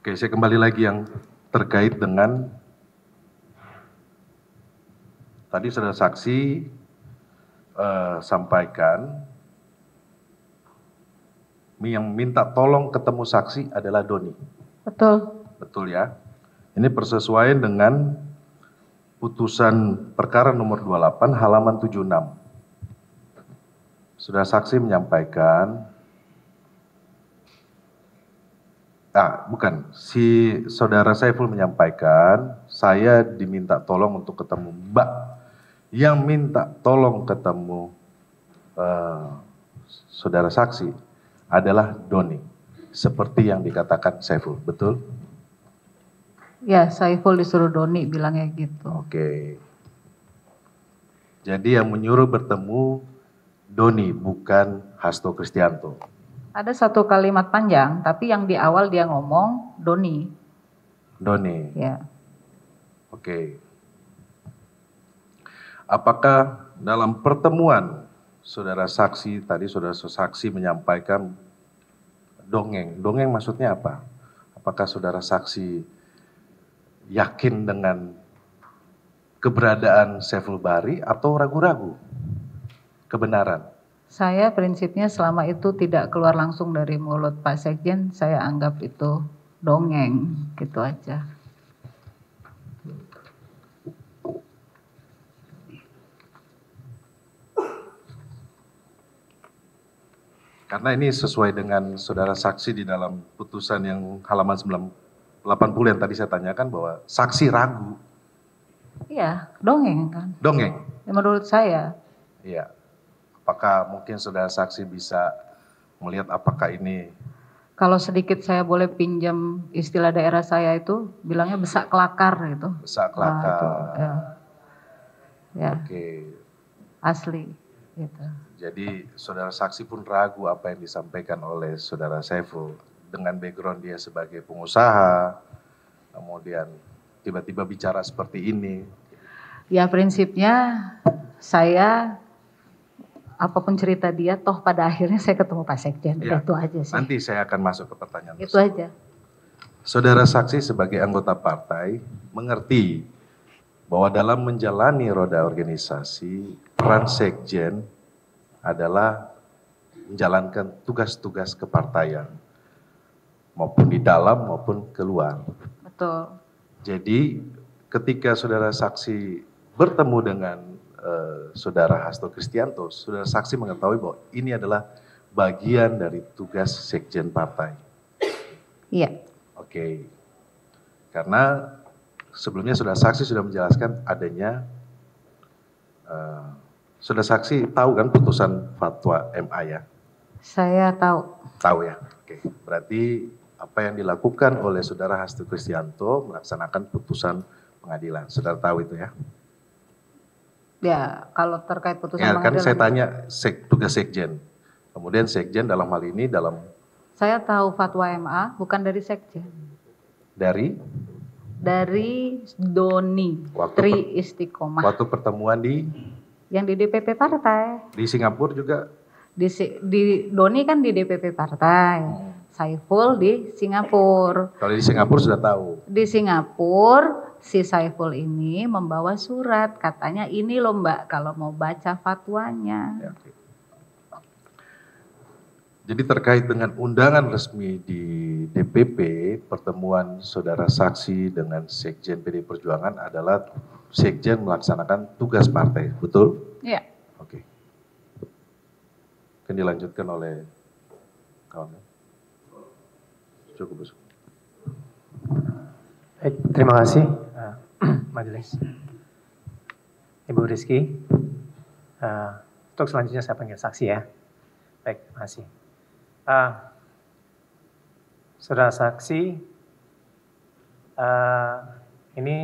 Oke, saya kembali lagi yang terkait dengan tadi sudah saksi sampaikan yang minta tolong ketemu saksi adalah Doni. Betul. Betul ya. Ini persesuaian dengan putusan perkara nomor 28 halaman 76. Sudah saksi menyampaikan, si saudara Saiful menyampaikan, saya diminta tolong untuk ketemu Mbak. Yang minta tolong ketemu saudara saksi adalah Doni. Seperti yang dikatakan Saiful, betul? Ya, Saiful disuruh Doni bilangnya gitu. Oke. Jadi yang menyuruh bertemu Doni, bukan Hasto Kristianto. Ada satu kalimat panjang, tapi yang di awal dia ngomong Doni. Doni. Ya. Oke. Apakah dalam pertemuan saudara saksi, tadi saudara saksi menyampaikan dongeng. Dongeng maksudnya apa? Apakah saudara saksi yakin dengan keberadaan Saiful Bari atau ragu-ragu kebenaran? Saya prinsipnya selama itu tidak keluar langsung dari mulut Pak Sekjen, saya anggap itu dongeng, gitu aja. Karena ini sesuai dengan saudara saksi di dalam putusan yang halaman 80 yang tadi saya tanyakan bahwa saksi ragu. Iya, dongeng kan. Dongeng? Ya, menurut saya. Iya. Apakah mungkin saudara saksi bisa melihat apakah ini? Kalau sedikit saya boleh pinjam istilah daerah saya itu, bilangnya besak kelakar gitu. Besak kelakar. Nah, itu, ya. Ya. Oke. Asli. Gitu. Jadi saudara saksi pun ragu apa yang disampaikan oleh saudara Saiful. Dengan background dia sebagai pengusaha, kemudian tiba-tiba bicara seperti ini. Ya prinsipnya saya apapun cerita dia, toh pada akhirnya saya ketemu Pak Sekjen. Ya, itu aja sih. nanti saya akan masuk ke pertanyaan itu aja. Saudara saksi sebagai anggota partai mengerti bahwa dalam menjalani roda organisasi, peran Sekjen adalah menjalankan tugas-tugas kepartaian, maupun di dalam maupun keluar. Betul. Jadi ketika saudara saksi bertemu dengan saudara Hasto Kristianto, saudara saksi mengetahui bahwa ini adalah bagian dari tugas Sekjen partai. Iya. Oke. Karena sebelumnya saudara saksi sudah menjelaskan adanya, saudara saksi tahu kan putusan fatwa MA ya? Saya tahu. Tahu ya. Oke. Berarti apa yang dilakukan oleh saudara Hasto Kristianto melaksanakan putusan pengadilan. Saudara tahu itu ya? Ya, kalau terkait putusan Ya kan pengadilan. saya tanya tugas Sekjen. Kemudian Sekjen dalam hal ini saya tahu fatwa MA bukan dari Sekjen. dari Doni, Tri Istiqomah. waktu pertemuan Yang di DPP partai. di Singapura juga. Di Doni kan di DPP partai. Saiful di Singapura. Kalau di Singapura sudah tahu. Di Singapura si Saiful ini membawa surat, katanya ini loh Mbak kalau mau baca fatwanya. Ya, oke. Jadi terkait dengan undangan resmi di DPP, pertemuan saudara saksi dengan Sekjen PD Perjuangan adalah Sekjen melaksanakan tugas partai, betul? Iya. Oke. Akan dilanjutkan oleh kawan. Cukup. Baik, terima kasih Majelis. Ibu Rizky, untuk selanjutnya saya panggil saksi ya. Baik, terima kasih. Saudara saksi, ini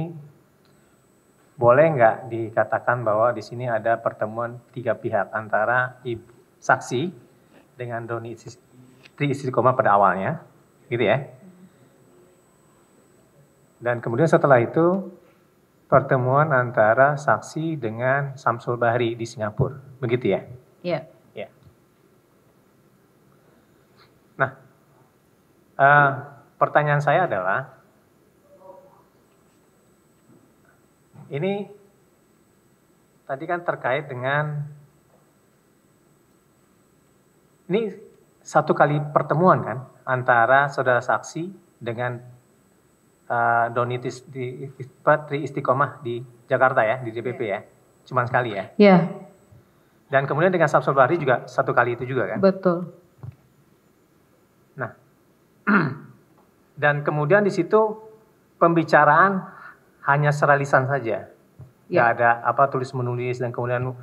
boleh nggak dikatakan bahwa di sini ada pertemuan tiga pihak antara ibu saksi dengan Doni Tri Istiqomah pada awalnya, gitu ya? Dan kemudian setelah itu pertemuan antara saksi dengan Samsul Bahri di Singapura, begitu ya? Iya. Ya. Nah, pertanyaan saya adalah, ini tadi kan terkait dengan, ini satu kali pertemuan kan antara saudara saksi dengan Doni Tri Istiqomah di Jakarta ya, di DPP ya, cuman sekali ya. Iya, Dan kemudian dengan Samsul Bahri juga satu kali itu juga kan. betul. Nah, dan kemudian di situ pembicaraan hanya seralisan saja, nggak ada apa tulis menulis, dan kemudian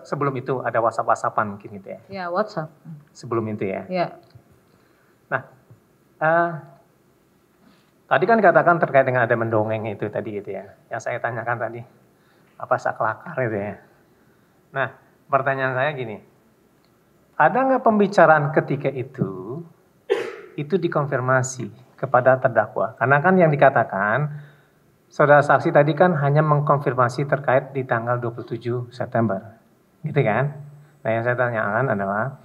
sebelum itu ada WhatsApp-WhatsAppan mungkin gitu ya. Ya, WhatsApp. Sebelum itu ya. Ya, Nah, tadi kan katakan terkait dengan ada mendongeng itu tadi gitu ya. Yang saya tanyakan tadi, apa saklakar itu ya. Nah, pertanyaan saya gini, ada nggak pembicaraan ketika itu dikonfirmasi kepada terdakwa? Karena kan yang dikatakan, saudara saksi tadi kan hanya mengkonfirmasi terkait di tanggal 27 September. Gitu kan? Nah, yang saya tanyakan adalah,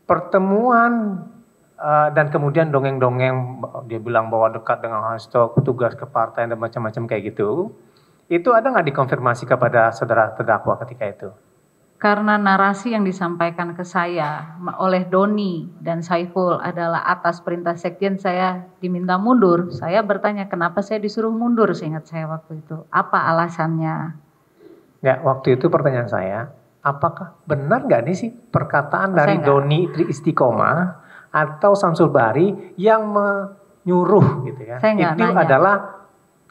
pertemuan dan kemudian dongeng-dongeng, dia bilang bahwa dekat dengan Hasto, petugas ke partai dan macam-macam kayak gitu, itu ada nggak dikonfirmasi kepada saudara terdakwa ketika itu? karena narasi yang disampaikan ke saya oleh Doni dan Saiful adalah atas perintah sekjen saya diminta mundur. Saya bertanya kenapa saya disuruh mundur, seingat saya waktu itu. Apa alasannya? Ya, waktu itu pertanyaan saya, apakah benar nggak nih sih perkataan dari Doni Tri Istiqomah atau Samsul Bahri yang menyuruh gitu ya? Saya itu nanya. adalah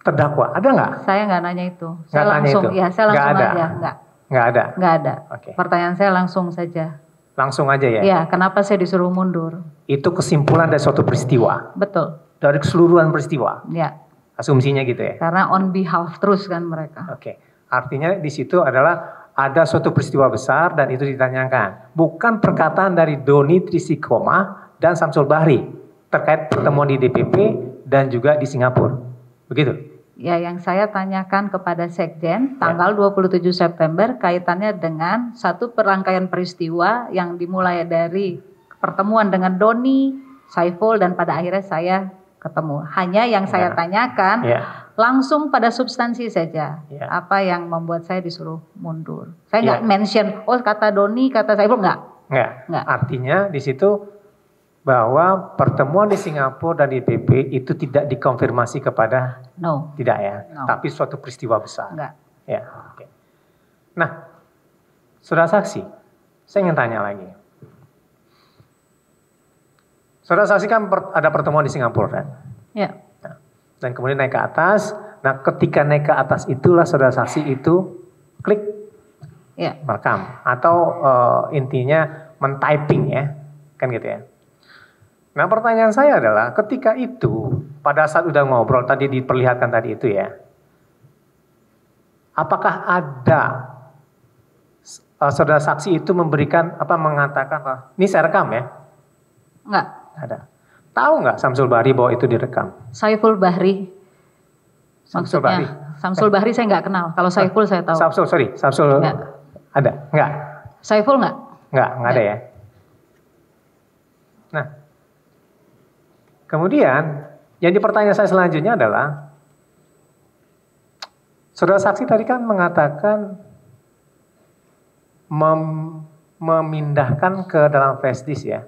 terdakwa, ada nggak? Saya nggak nanya itu. Nggak Saya tanya langsung, itu? ya saya langsung Nggak ada? aja. Nggak ada? Nggak ada. Oke. Pertanyaan saya langsung saja. Langsung aja ya? Ya, kenapa saya disuruh mundur? Itu kesimpulan dari suatu peristiwa, Betul. dari keseluruhan peristiwa, Ya, asumsinya gitu ya? karena on behalf terus kan mereka. Oke, artinya di situ adalah ada suatu peristiwa besar dan itu ditanyakan. Bukan perkataan dari Doni Tri Istiqomah dan Samsul Bahri terkait pertemuan di DPP dan juga di Singapura. Begitu? Ya, yang saya tanyakan kepada Sekjen tanggal 27 September kaitannya dengan satu perangkaian peristiwa yang dimulai dari pertemuan dengan Doni, Saiful, dan pada akhirnya saya ketemu. Hanya yang saya tanyakan langsung pada substansi saja. Apa yang membuat saya disuruh mundur. Saya nggak mention, oh kata Doni, kata Saiful, nggak. Nggak. Artinya di situ bahwa pertemuan di Singapura dan di DPP itu tidak dikonfirmasi kepada tidak ya, tapi suatu peristiwa besar. Enggak. Ya, oke. Nah, saudara saksi, saya ingin tanya lagi. Saudara saksi kan ada pertemuan di Singapura kan? Ya. Nah, dan kemudian naik ke atas. Nah, ketika naik ke atas itulah saudara saksi itu klik merekam atau intinya men-typing ya, kan gitu ya. Nah, pertanyaan saya adalah ketika itu pada saat udah ngobrol tadi diperlihatkan tadi itu ya, apakah ada saudara saksi itu memberikan apa mengatakan ini saya rekam ya? Enggak. Ada. Tahu nggak Samsul Bahri bahwa itu direkam? Saiful Bahri. Samsul Bahri. Samsul Bahri saya nggak kenal. Kalau Saiful saya tahu. Samsul enggak. Ada? Enggak. Saiful enggak? Enggak ada ya. Nah, kemudian yang dipertanyaan saya selanjutnya adalah, saudara saksi tadi kan mengatakan memindahkan ke dalam flash disk ya.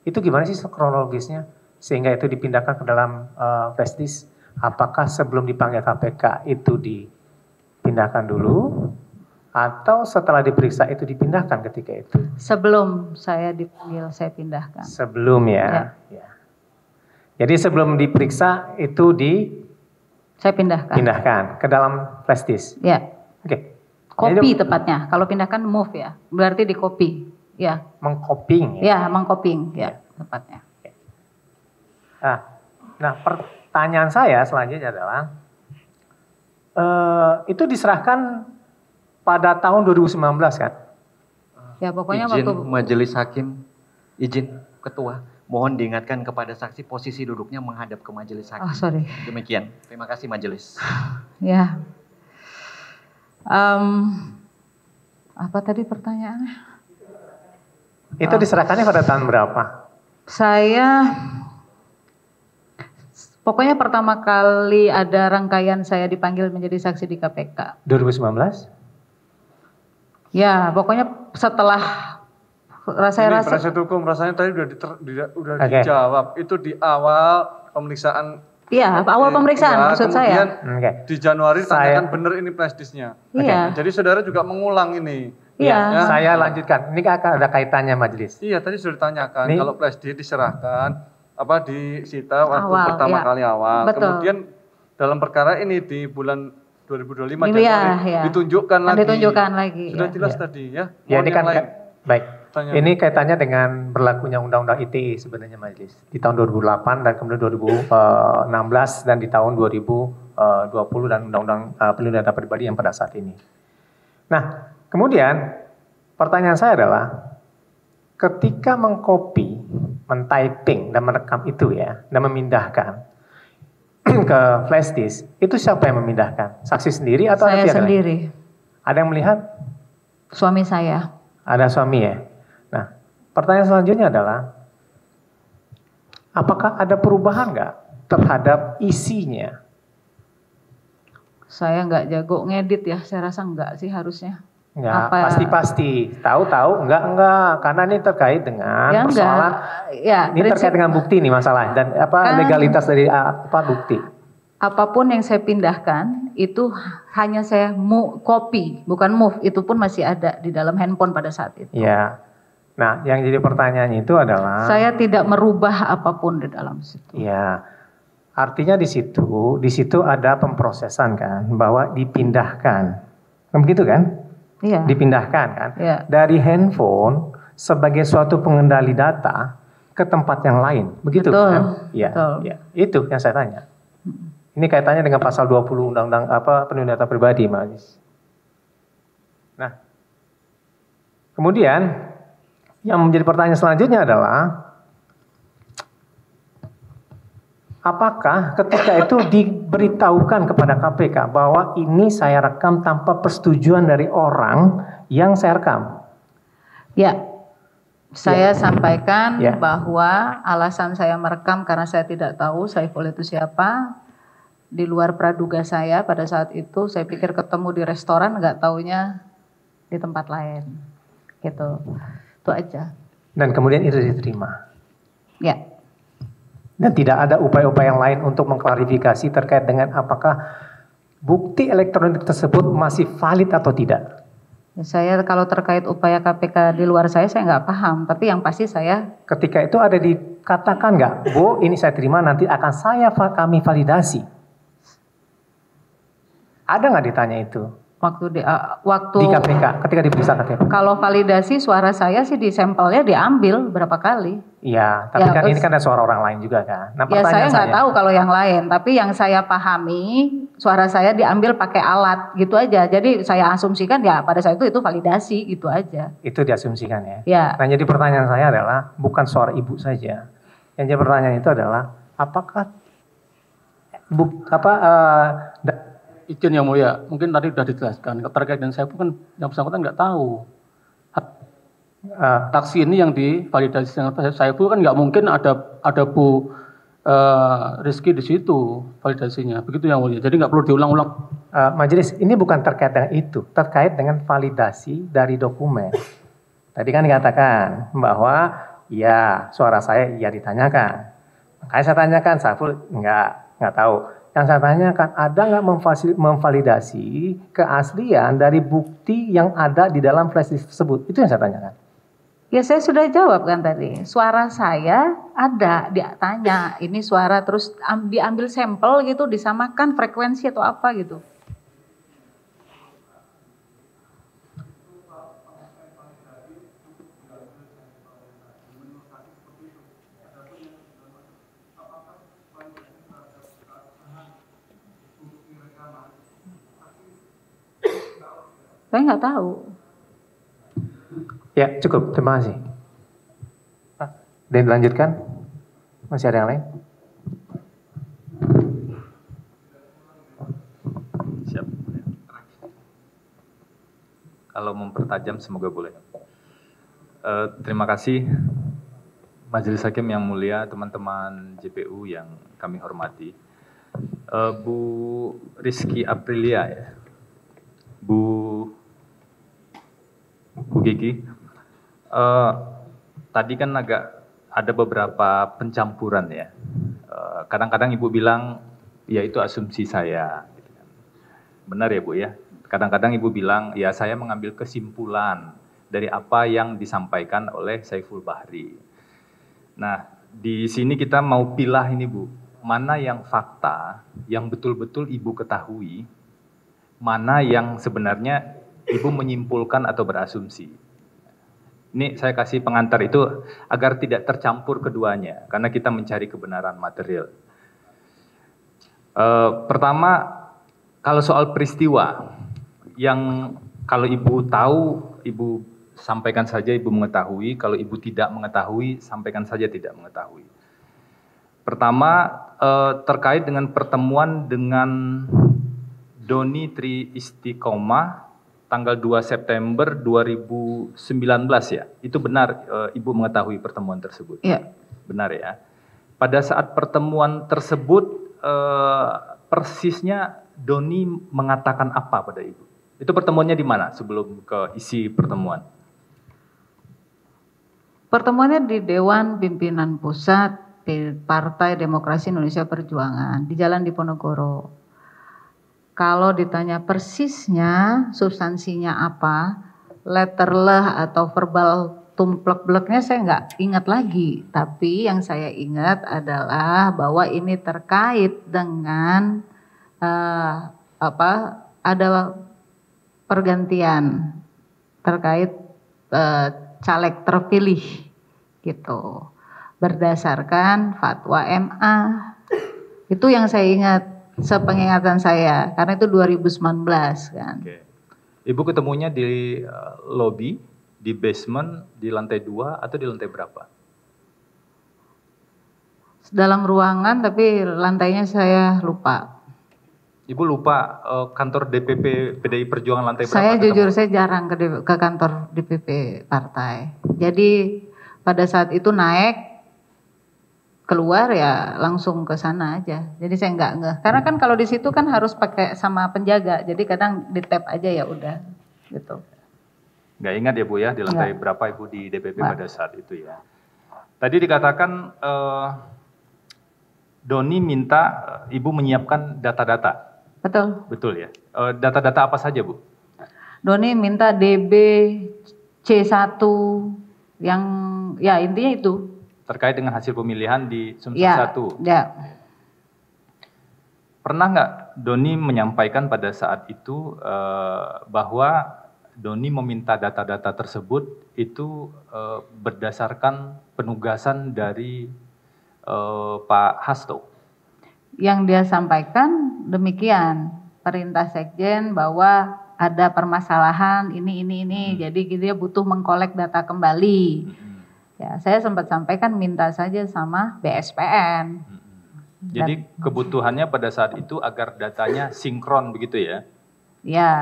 Itu gimana sih kronologisnya sehingga itu dipindahkan ke dalam flash disk? Apakah sebelum dipanggil KPK itu dipindahkan dulu atau setelah diperiksa itu dipindahkan ketika itu? Sebelum saya dipanggil saya pindahkan. Sebelum ya. Jadi sebelum diperiksa itu Saya pindahkan. Pindahkan ke dalam flash disk. Ya. Oke. Copy tepatnya. Kalau pindahkan move ya. Berarti di copy. Ya. Mengcopying ya. Ya, mengcopying ya tepatnya. Nah, pertanyaan saya selanjutnya adalah itu diserahkan pada tahun 2019 kan? Ya, pokoknya izin waktu majelis hakim, izin ketua, mohon diingatkan kepada saksi posisi duduknya menghadap ke majelis hakim. Oh, sorry. Demikian. Terima kasih majelis. Ya. Apa tadi pertanyaannya? Itu diserahkannya pada tahun berapa? Saya pokoknya pertama kali ada rangkaian saya dipanggil menjadi saksi di KPK. 2019? Ya, pokoknya setelah saya rasa penasihat hukum rasanya tadi udah dijawab. Itu di awal pemeriksaan. Iya, awal pemeriksaan maksud saya. Di Januari tanyakan benar ini flash disknya. Iya. Jadi saudara juga mengulang ini. Iya. Ya, saya lanjutkan. Ini akan ada kaitannya majelis. Iya, tadi sudah ditanyakan. Ini, kalau flash disk diserahkan, disita waktu awal, pertama ya. kali awal. Betul. Kemudian dalam perkara ini di bulan 2025 Iya, Januari ya. ditunjukkan lagi. Ditunjukkan lagi. Sudah Ya. jelas Ya. tadi ya. Ya, ini kan lain. baik. Tanya. Ini kaitannya dengan berlakunya Undang-Undang ITE sebenarnya majelis. Di tahun 2008 dan kemudian 2016 dan di tahun 2020 dan Undang-Undang Perlindungan Data Pribadi yang pada saat ini. Nah, kemudian pertanyaan saya adalah ketika mengcopy, mentyping dan merekam itu ya, dan memindahkan ke flash disk, itu siapa yang memindahkan? Saksi sendiri atau Saya ada pihak lain? sendiri. Ada yang melihat? Suami saya. Ada suami ya. Nah, pertanyaan selanjutnya adalah, apakah ada perubahan nggak terhadap isinya? Saya nggak jago ngedit ya, saya rasa nggak sih harusnya. Enggak, Apa- pasti. Tahu-tahu enggak, karena ini terkait dengan Ya, enggak. persoalan. Ya, Ini terkait dengan bukti nih masalah dan Kan- legalitas dari bukti. Apapun yang saya pindahkan itu hanya saya copy, bukan move. Itu pun masih ada di dalam handphone pada saat itu. Ya. Nah, yang jadi pertanyaannya itu adalah Saya tidak merubah apapun di dalam situ. ya. Artinya di situ ada pemprosesan kan bahwa dipindahkan. Kan begitu kan? Iya. Dipindahkan kan? Iya. Dari handphone sebagai suatu pengendali data ke tempat yang lain. Begitu Betul, kan? Iya. betul. Ya. Itu yang saya tanya. Ini kaitannya dengan pasal 20 Undang-Undang Perlindungan Data Pribadi, Mas. Nah, kemudian yang menjadi pertanyaan selanjutnya adalah apakah ketika itu diberitahukan kepada KPK bahwa ini saya rekam tanpa persetujuan dari orang yang saya rekam? Ya, saya sampaikan Ya. bahwa alasan saya merekam karena saya tidak tahu Saiful itu siapa. Di luar praduga saya pada saat itu, saya pikir ketemu di restoran, nggak taunya di tempat lain. Gitu, itu aja. Dan kemudian itu diterima. Ya, Dan tidak ada upaya-upaya yang lain untuk mengklarifikasi terkait dengan apakah bukti elektronik tersebut masih valid atau tidak. saya kalau terkait upaya KPK di luar saya nggak paham. Tapi yang pasti saya Ketika itu ada dikatakan nggak, Bu, ini saya terima nanti akan kami validasi. Ada nggak ditanya itu waktu di KPK ketika diperiksa KPK? kalau validasi suara saya sih di sampelnya diambil berapa kali. Iya, tapi Ya, kan ini terus- kan ada suara orang lain juga kan. Nah, Ya saya pertanyaan nggak tahu kalau yang lain, tapi yang saya pahami suara saya diambil pakai alat gitu aja. Jadi saya asumsikan ya pada saat itu validasi gitu aja. itu diasumsikan ya. Ya, Nah, jadi pertanyaan saya adalah bukan suara ibu saja. Yang jadi pertanyaan itu adalah apakah Izin yang mulia, mungkin tadi sudah dijelaskan terkait dengan saya bukan yang bersangkutan nggak tahu. Taksi ini yang divalidasi dengan saya pun kan nggak mungkin ada Bu Rizky di situ validasinya, begitu yang mulia. Jadi nggak perlu diulang-ulang. majelis ini bukan terkait dengan itu, terkait dengan validasi dari dokumen. Tadi kan dikatakan bahwa ya suara saya iya ditanyakan. Makanya saya tanyakan, Saiful nggak tahu. Yang saya tanyakan, ada nggak memvalidasi keaslian dari bukti yang ada di dalam flash disk tersebut? Itu yang saya tanyakan. Ya saya sudah jawab kan tadi, suara saya ada, dia tanya ini suara terus diambil sampel gitu, disamakan frekuensi atau apa gitu. Saya nggak tahu. Ya, cukup. Terima kasih. Dan lanjutkan. Masih ada yang lain? Siap. Kalau mempertajam semoga boleh. Terima kasih Majelis Hakim yang mulia, teman-teman JPU yang kami hormati. Bu Rizky Aprilia ya. Bu Gigi. Tadi kan agak ada beberapa pencampuran ya. Kadang-kadang Ibu bilang, ya itu asumsi saya. Benar ya Bu ya? Kadang-kadang Ibu bilang, ya saya mengambil kesimpulan dari apa yang disampaikan oleh Saiful Bahri. Nah, di sini kita mau pilah ini Bu, mana yang fakta, yang betul-betul Ibu ketahui, mana yang sebenarnya Ibu menyimpulkan atau berasumsi. Ini saya kasih pengantar itu agar tidak tercampur keduanya, karena kita mencari kebenaran material. Pertama, kalau soal peristiwa, yang kalau Ibu tahu, Ibu sampaikan saja Ibu mengetahui, kalau Ibu tidak mengetahui, sampaikan saja tidak mengetahui. Pertama, terkait dengan pertemuan dengan Doni Tri Istiqomah, tanggal 2 September 2019 ya, itu benar Ibu mengetahui pertemuan tersebut? Iya. Benar ya. Pada saat pertemuan tersebut persisnya Doni mengatakan apa pada Ibu? Itu pertemuannya di mana sebelum ke isi pertemuan? Pertemuannya di Dewan Pimpinan Pusat Partai Demokrasi Indonesia Perjuangan di Jalan Diponegoro. Kalau ditanya persisnya, substansinya apa, letterleh atau verbal tumplek-bleknya saya nggak ingat lagi. Tapi yang saya ingat adalah bahwa ini terkait dengan ada pergantian terkait caleg terpilih gitu, berdasarkan fatwa MA. Itu yang saya ingat. Sepengingatan saya, karena itu 2019 kan. Oke. Ibu ketemunya di lobby, di basement, di lantai 2 atau di lantai berapa? Dalam ruangan, tapi lantainya saya lupa. Ibu lupa kantor DPP PDI Perjuangan lantai berapa? Saya jujur saya jarang ke kantor DPP partai. Jadi pada saat itu naik, keluar ya langsung ke sana aja. Jadi saya nggak ngeh. Karena kan kalau di situ kan harus pakai sama penjaga. Jadi kadang di tap aja ya udah gitu. Nggak ingat ya Bu ya di lantai berapa Ibu di DPP pada saat itu ya. Tadi dikatakan Doni minta Ibu menyiapkan data-data. Betul. Betul ya. Data-data apa saja Bu? Doni minta DB C1 yang ya intinya itu. Terkait dengan hasil pemilihan di Sumsel 1. Ya. Pernah nggak Doni menyampaikan pada saat itu bahwa Doni meminta data-data tersebut itu berdasarkan penugasan dari Pak Hasto? Yang dia sampaikan demikian, perintah sekjen bahwa ada permasalahan ini. Jadi dia butuh mengkolek data kembali. Ya, saya sempat sampaikan minta saja sama BSPN. Jadi kebutuhannya pada saat itu agar datanya sinkron begitu ya? Ya.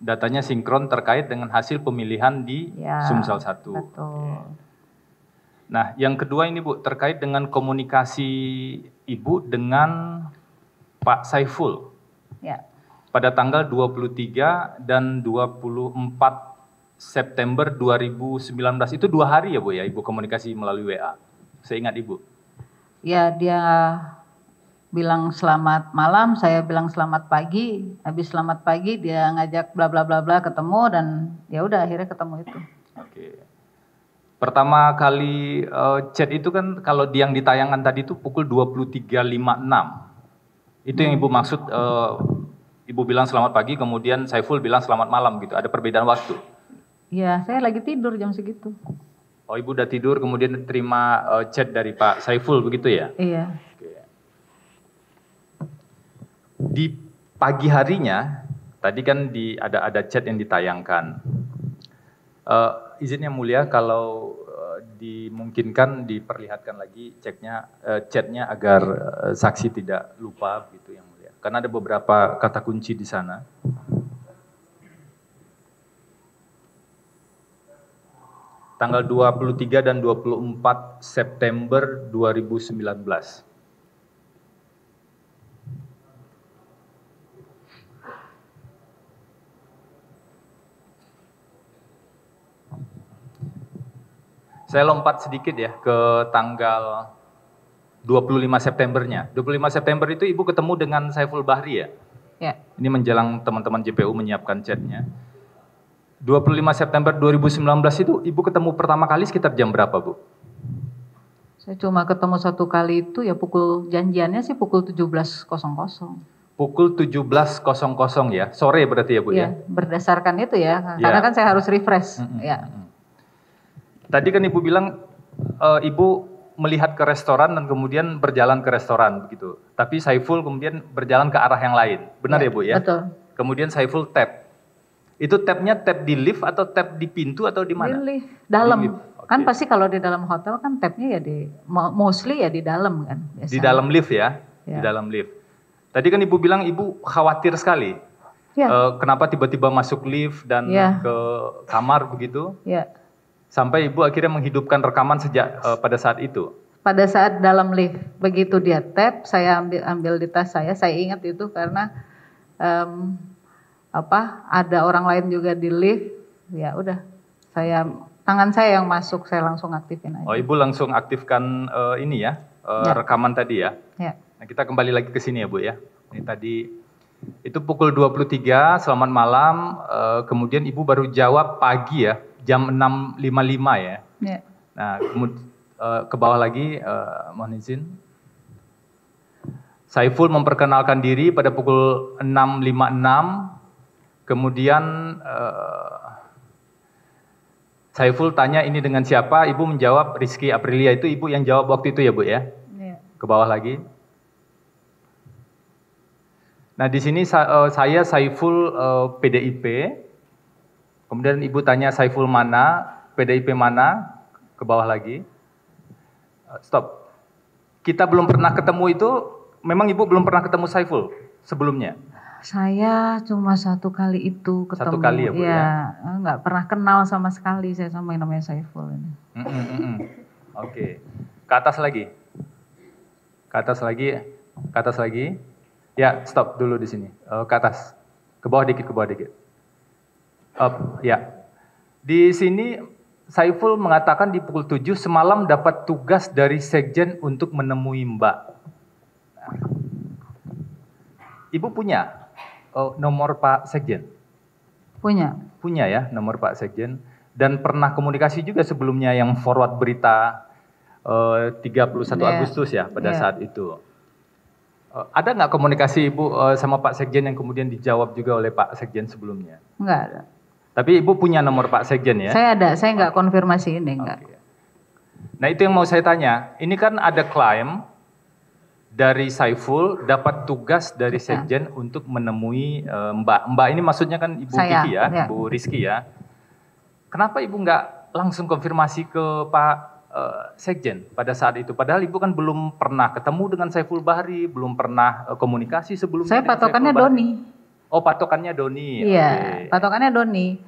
Datanya sinkron terkait dengan hasil pemilihan di Sumsel 1. Betul. Nah, yang kedua ini Bu, terkait dengan komunikasi Ibu dengan Pak Saiful. Ya. Pada tanggal 23 dan 24 September 2019 itu 2 hari ya Bu ya Ibu komunikasi melalui WA. Saya ingat Ibu. Ya, dia bilang selamat malam, saya bilang selamat pagi. Habis selamat pagi dia ngajak bla bla bla bla ketemu dan ya udah akhirnya ketemu itu. Oke. Pertama kali chat itu kan kalau yang ditayangkan tadi itu pukul 23.56. Itu yang Ibu maksud, Ibu bilang selamat pagi, kemudian Saiful bilang selamat malam gitu. Ada perbedaan waktu? Iya, saya lagi tidur jam segitu. Oh, Ibu udah tidur kemudian terima chat dari Pak Saiful begitu ya? Iya. Oke. Di pagi harinya, tadi kan ada chat yang ditayangkan. Izin yang mulia, kalau dimungkinkan diperlihatkan lagi chatnya agar saksi tidak lupa gitu yang mulia. Karena ada beberapa kata kunci di sana. Tanggal 23 dan 24 September 2019. Saya lompat sedikit ya ke tanggal 25 Septembernya. 25 September itu Ibu ketemu dengan Saiful Bahri ya? Ya. Ini menjelang teman-teman JPU menyiapkan chatnya. 25 September 2019 itu Ibu ketemu pertama kali sekitar jam berapa, Bu? Saya cuma ketemu satu kali itu ya janjiannya sih pukul 17.00. Pukul 17.00 ya, sore berarti ya Bu ya? Berdasarkan itu ya, karena kan saya harus refresh. Ya. Tadi kan Ibu bilang Ibu melihat ke restoran dan kemudian berjalan ke restoran begitu. Tapi Saiful kemudian berjalan ke arah yang lain. Benar ya Bu ya? Betul. Kemudian Saiful tap. Itu tapnya tap di lift atau tap di pintu atau di mana? Di lift, dalam. Di lift. Okay. Kan pasti kalau di dalam hotel kan tapnya ya mostly ya di dalam kan. Biasanya. Di dalam lift ya? Ya. Di dalam lift. Tadi kan Ibu bilang Ibu khawatir sekali. Ya. Kenapa tiba-tiba masuk lift dan ke kamar begitu? Ya. Sampai Ibu akhirnya menghidupkan rekaman sejak pada saat itu. Pada saat dalam lift, begitu dia tap, saya ambil di tas saya ingat itu karena ada orang lain juga di lift, ya udah, tangan saya yang masuk, saya langsung aktifin aja. Oh, Ibu langsung aktifkan ini ya, rekaman tadi ya. Ya. Nah, kita kembali lagi ke sini ya Bu ya. Ini tadi itu pukul 23, selamat malam, kemudian Ibu baru jawab pagi ya. Jam 6.55 ya. Ya. Nah, ke bawah lagi, mohon izin. Saiful memperkenalkan diri pada pukul 6.56. Kemudian Saiful tanya ini dengan siapa? Ibu menjawab Rizky Aprilia, itu Ibu yang jawab waktu itu ya Bu ya? Ya. Ke bawah lagi. Nah, di sini saya Saiful PDIP. Kemudian Ibu tanya Saiful mana, PDIP mana, ke bawah lagi. Stop. Kita belum pernah ketemu itu, memang Ibu belum pernah ketemu Saiful sebelumnya? Saya cuma satu kali itu ketemu. Satu kali ya Bu ya? Nggak pernah kenal sama sekali saya sama yang namanya Saiful ini. Oke. Ke atas lagi. Ke atas lagi. Ke atas lagi. Ya, stop dulu di sini. Ke atas. Ke bawah dikit, ke bawah dikit. Ya, di sini Saiful mengatakan di pukul 7 semalam dapat tugas dari Sekjen untuk menemui Mbak. Nah, Ibu punya nomor Pak Sekjen? Punya. Punya ya nomor Pak Sekjen. Dan pernah komunikasi juga sebelumnya yang forward berita 31 Agustus ya pada saat itu. Ada nggak komunikasi Ibu sama Pak Sekjen yang kemudian dijawab juga oleh Pak Sekjen sebelumnya? Enggak ada. Tapi Ibu punya nomor Pak Sekjen ya? Saya ada, saya nggak konfirmasi ini, enggak. Okay. Nah itu yang mau saya tanya, ini kan ada klaim dari Saiful dapat tugas dari Sekjen untuk menemui Mbak. Mbak ini maksudnya kan Ibu Kiki ya, Ibu Rizky ya. Kenapa Ibu nggak langsung konfirmasi ke Pak Sekjen pada saat itu? Padahal Ibu kan belum pernah ketemu dengan Saiful Bahri, belum pernah komunikasi sebelumnya. Saya patokannya Doni. Oh, patokannya Doni. Iya, patokannya Doni.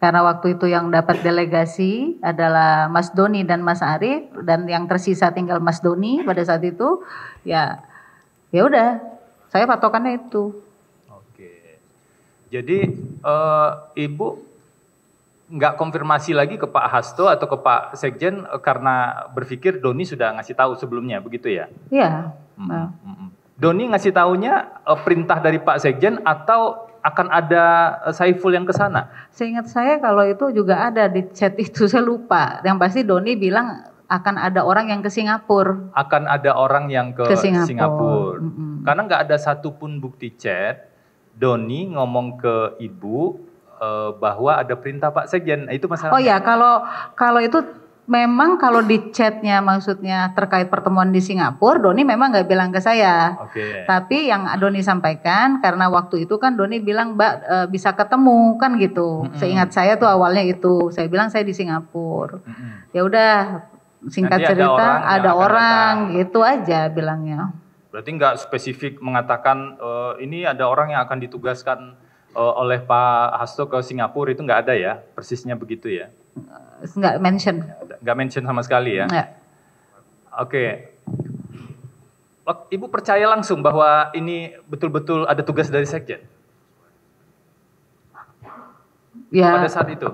Karena waktu itu yang dapat delegasi adalah Mas Doni dan Mas Arief, dan yang tersisa tinggal Mas Doni pada saat itu. Ya udah, saya patokannya itu. Oke. Jadi Ibu nggak konfirmasi lagi ke Pak Hasto atau ke Pak Sekjen karena berpikir Doni sudah ngasih tahu sebelumnya, begitu ya? Iya. Doni ngasih taunya perintah dari Pak Sekjen atau akan ada Saiful yang ke sana? Seingat saya kalau itu juga ada di chat itu, saya lupa. Yang pasti Doni bilang akan ada orang yang ke Singapura. Akan ada orang yang ke Singapura. Karena nggak ada satupun bukti chat Doni ngomong ke Ibu bahwa ada perintah Pak Sekjen. Itu masalahnya. Oh ya, kalau itu memang kalau di chatnya maksudnya terkait pertemuan di Singapura, Doni memang nggak bilang ke saya. Tapi yang Doni sampaikan, karena waktu itu kan Doni bilang, Mbak bisa ketemu kan gitu. Seingat saya tuh awalnya itu, saya bilang saya di Singapura. Ya udah, singkat cerita ada orang gitu aja bilangnya. Berarti nggak spesifik mengatakan ini ada orang yang akan ditugaskan oleh Pak Hasto ke Singapura, itu nggak ada ya, persisnya begitu ya? Nggak mention. Nggak mention sama sekali ya? Oke. Ibu percaya langsung bahwa ini betul-betul ada tugas dari Sekjen? Ya. Pada saat itu?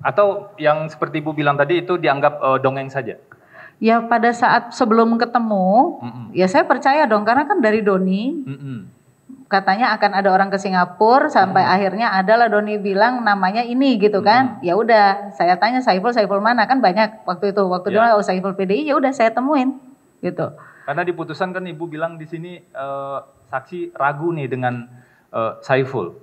Atau yang seperti Ibu bilang tadi itu dianggap dongeng saja? Ya pada saat sebelum ketemu, ya saya percaya dong, karena kan dari Doni, katanya akan ada orang ke Singapura, sampai akhirnya adalah Doni bilang namanya ini gitu kan. Ya udah, saya tanya Saiful mana, kan banyak waktu itu, dia Saiful PDI, ya udah saya temuin gitu. Karena di putusan kan Ibu bilang di sini saksi ragu nih dengan Saiful.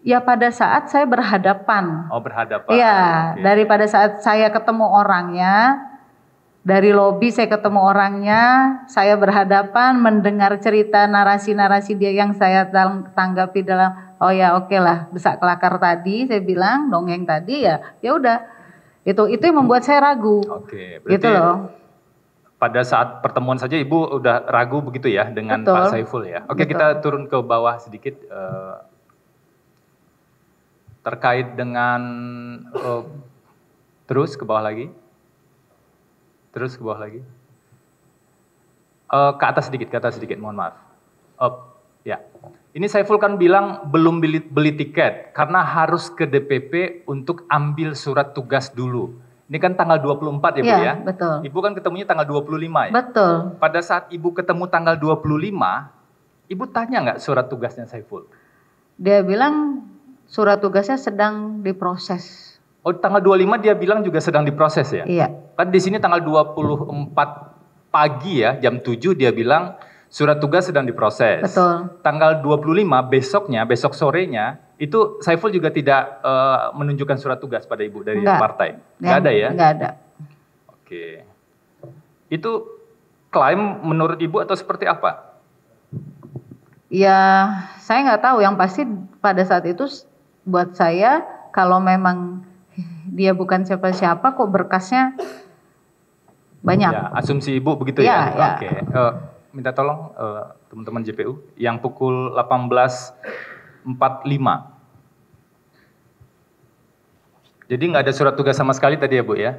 Ya pada saat saya berhadapan. Oh, berhadapan. Iya, daripada saat saya ketemu orangnya, dari lobi saya ketemu orangnya, saya berhadapan mendengar cerita narasi-narasi dia yang saya tanggapi dalam, oh ya oke lah, besak kelakar tadi, saya bilang dongeng tadi ya udah. Itu yang membuat saya ragu. Oke, berarti gitu loh. Pada saat pertemuan saja Ibu udah ragu begitu ya dengan Pak Saiful ya. Oke, kita turun ke bawah sedikit terkait dengan terus ke bawah lagi. Terus ke bawah lagi. Ke atas sedikit, mohon maaf. Ya. Ini Saiful kan bilang belum beli tiket karena harus ke DPP untuk ambil surat tugas dulu. Ini kan tanggal 24 ya Bu ya? Betul. Ibu kan ketemunya tanggal 25 ya? Betul. Pada saat Ibu ketemu tanggal 25, Ibu tanya nggak surat tugasnya Saiful? Dia bilang surat tugasnya sedang diproses. Oh, tanggal 25 dia bilang juga sedang diproses ya? Iya. Kan di sini tanggal 24 pagi ya, jam 7 dia bilang surat tugas sedang diproses. Betul. Tanggal 25 besok sorenya, itu Saiful juga tidak menunjukkan surat tugas pada Ibu dari partai? Nggak ada ya? Nggak ada. Oke. Itu klaim menurut Ibu atau seperti apa? Ya, saya nggak tahu. Yang pasti pada saat itu buat saya, kalau memang dia bukan siapa-siapa kok berkasnya banyak. Ya, asumsi Ibu begitu ya? Oke. Minta tolong teman-teman JPU yang pukul 18.45. Jadi nggak ada surat tugas sama sekali tadi ya Bu ya?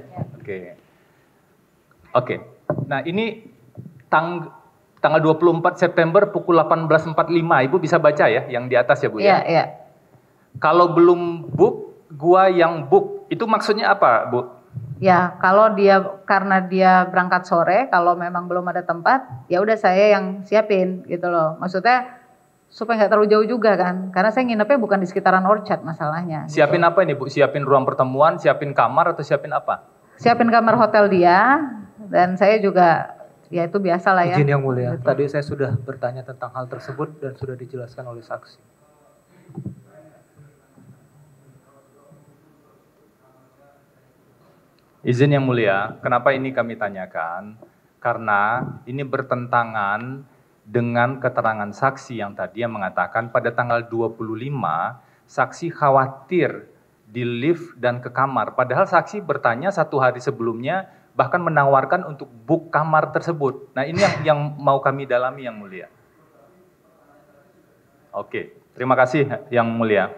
Oke. Nah ini tanggal 24 September pukul 18.45, Ibu bisa baca ya yang di atas ya Bu ya? Iya. Kalau belum book, gua yang book, itu maksudnya apa Bu? Ya, kalau karena dia berangkat sore, kalau memang belum ada tempat, ya udah saya yang siapin gitu loh. Maksudnya supaya nggak terlalu jauh juga kan, karena saya nginepnya bukan di sekitaran Orchard masalahnya. Siapin apa ini Bu? Siapin ruang pertemuan, siapin kamar atau siapin apa? Siapin kamar hotel dia, dan saya juga ya itu biasa lah ya. Izin Yang Mulia, tadi saya sudah bertanya tentang hal tersebut dan sudah dijelaskan oleh saksi. Izin Yang Mulia, kenapa ini kami tanyakan? Karena ini bertentangan dengan keterangan saksi yang tadi yang mengatakan pada tanggal 25, saksi khawatir di lift dan ke kamar. Padahal saksi bertanya 1 hari sebelumnya, bahkan menawarkan untuk book kamar tersebut. Nah ini yang mau kami dalami Yang Mulia. Oke, terima kasih Yang Mulia.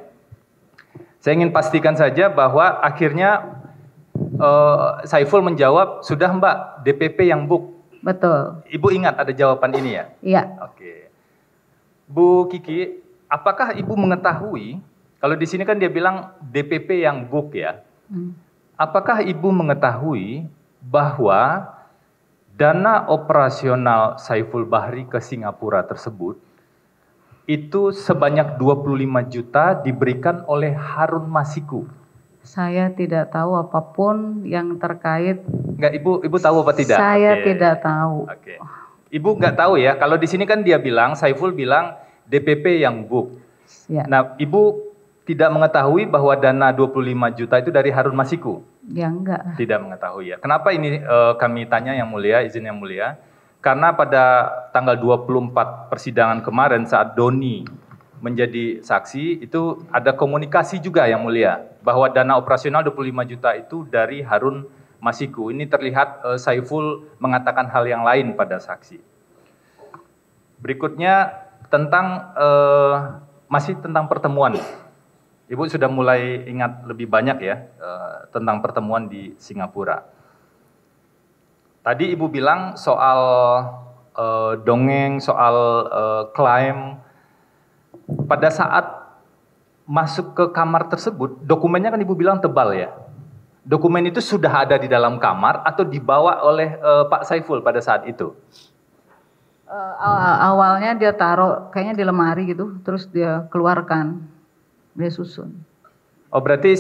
Saya ingin pastikan saja bahwa akhirnya Saiful menjawab, sudah Mbak, DPP yang book. Betul. Ibu ingat ada jawaban ini ya? Iya. Oke. Bu Kiki, apakah Ibu mengetahui, kalau di sini kan dia bilang DPP yang book ya. Apakah Ibu mengetahui bahwa dana operasional Saiful Bahri ke Singapura tersebut itu sebanyak 25 juta diberikan oleh Harun Masiku. Saya tidak tahu apapun yang terkait. Enggak, Ibu tahu apa tidak? Saya tidak tahu. Oke. Ibu nggak tahu ya, kalau di sini kan dia bilang, Saiful bilang DPP yang book. Ya. Nah, Ibu tidak mengetahui bahwa dana 25 juta itu dari Harun Masiku? Ya enggak. Tidak mengetahui ya. Kenapa ini kami tanya Yang Mulia, izin Yang Mulia? Karena pada tanggal 24 persidangan kemarin saat Doni menjadi saksi, itu ada komunikasi juga Yang Mulia, bahwa dana operasional 25 juta itu dari Harun Masiku. Ini terlihat Saiful mengatakan hal yang lain pada saksi. Berikutnya tentang masih tentang pertemuan. Ibu sudah mulai ingat lebih banyak ya tentang pertemuan di Singapura. Tadi Ibu bilang soal dongeng, soal klaim. Pada saat masuk ke kamar tersebut, dokumennya kan Ibu bilang tebal ya. Dokumen itu sudah ada di dalam kamar atau dibawa oleh Pak Saiful pada saat itu? Awalnya dia taruh kayaknya di lemari gitu, terus dia keluarkan, dia susun. Oh berarti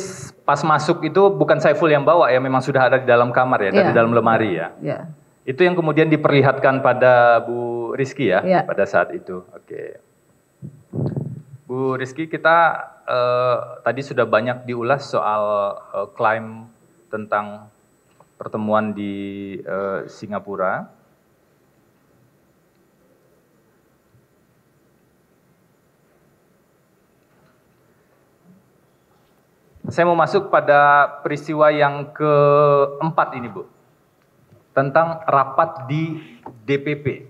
pas masuk itu bukan Saiful yang bawa ya, memang sudah ada di dalam kamar ya, dari dalam lemari ya? Iya. Itu yang kemudian diperlihatkan pada Bu Rizky ya, pada saat itu. Oke. Bu Rizky, kita tadi sudah banyak diulas soal klaim tentang pertemuan di Singapura. Saya mau masuk pada peristiwa yang keempat ini, Bu. Tentang rapat di DPP.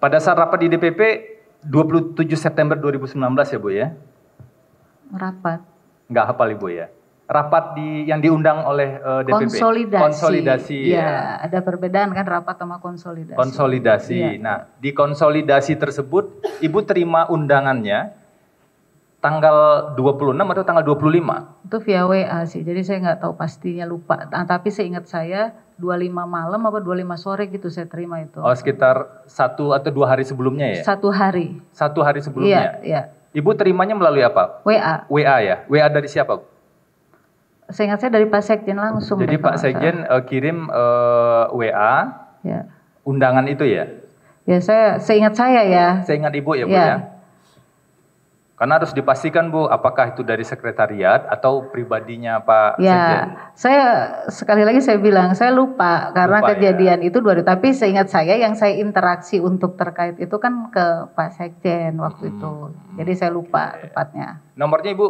Pada saat rapat di DPP 27 September 2019 ya, Bu ya? Rapat. Enggak hafal Ibu ya? Rapat yang diundang oleh DPP. Konsolidasi. Ya, ada perbedaan kan rapat sama konsolidasi. Konsolidasi. Ya. Nah, di konsolidasi tersebut Ibu terima undangannya tanggal 26 atau tanggal 25? Itu via WA sih, jadi saya nggak tahu pastinya, lupa. Nah, tapi seingat saya 25 malam apa 25 sore gitu saya terima itu. Oh, sekitar 1 atau 2 hari sebelumnya ya? 1 hari. 1 hari sebelumnya? Iya. Ibu terimanya melalui apa? WA. WA ya? WA dari siapa? Seingat saya dari Pak Sekjen langsung. Jadi Pak Sekjen kirim WA ya. Undangan itu ya? Ya, seingat saya ya. Seingat Ibu ya, Bu ya? Karena harus dipastikan Bu, apakah itu dari sekretariat atau pribadinya Pak Sekjen? Saya sekali lagi saya bilang, saya lupa karena kejadian itu 2 hari. Tapi seingat saya yang saya interaksi untuk terkait itu kan ke Pak Sekjen waktu itu. Jadi saya lupa tepatnya. Nomornya Ibu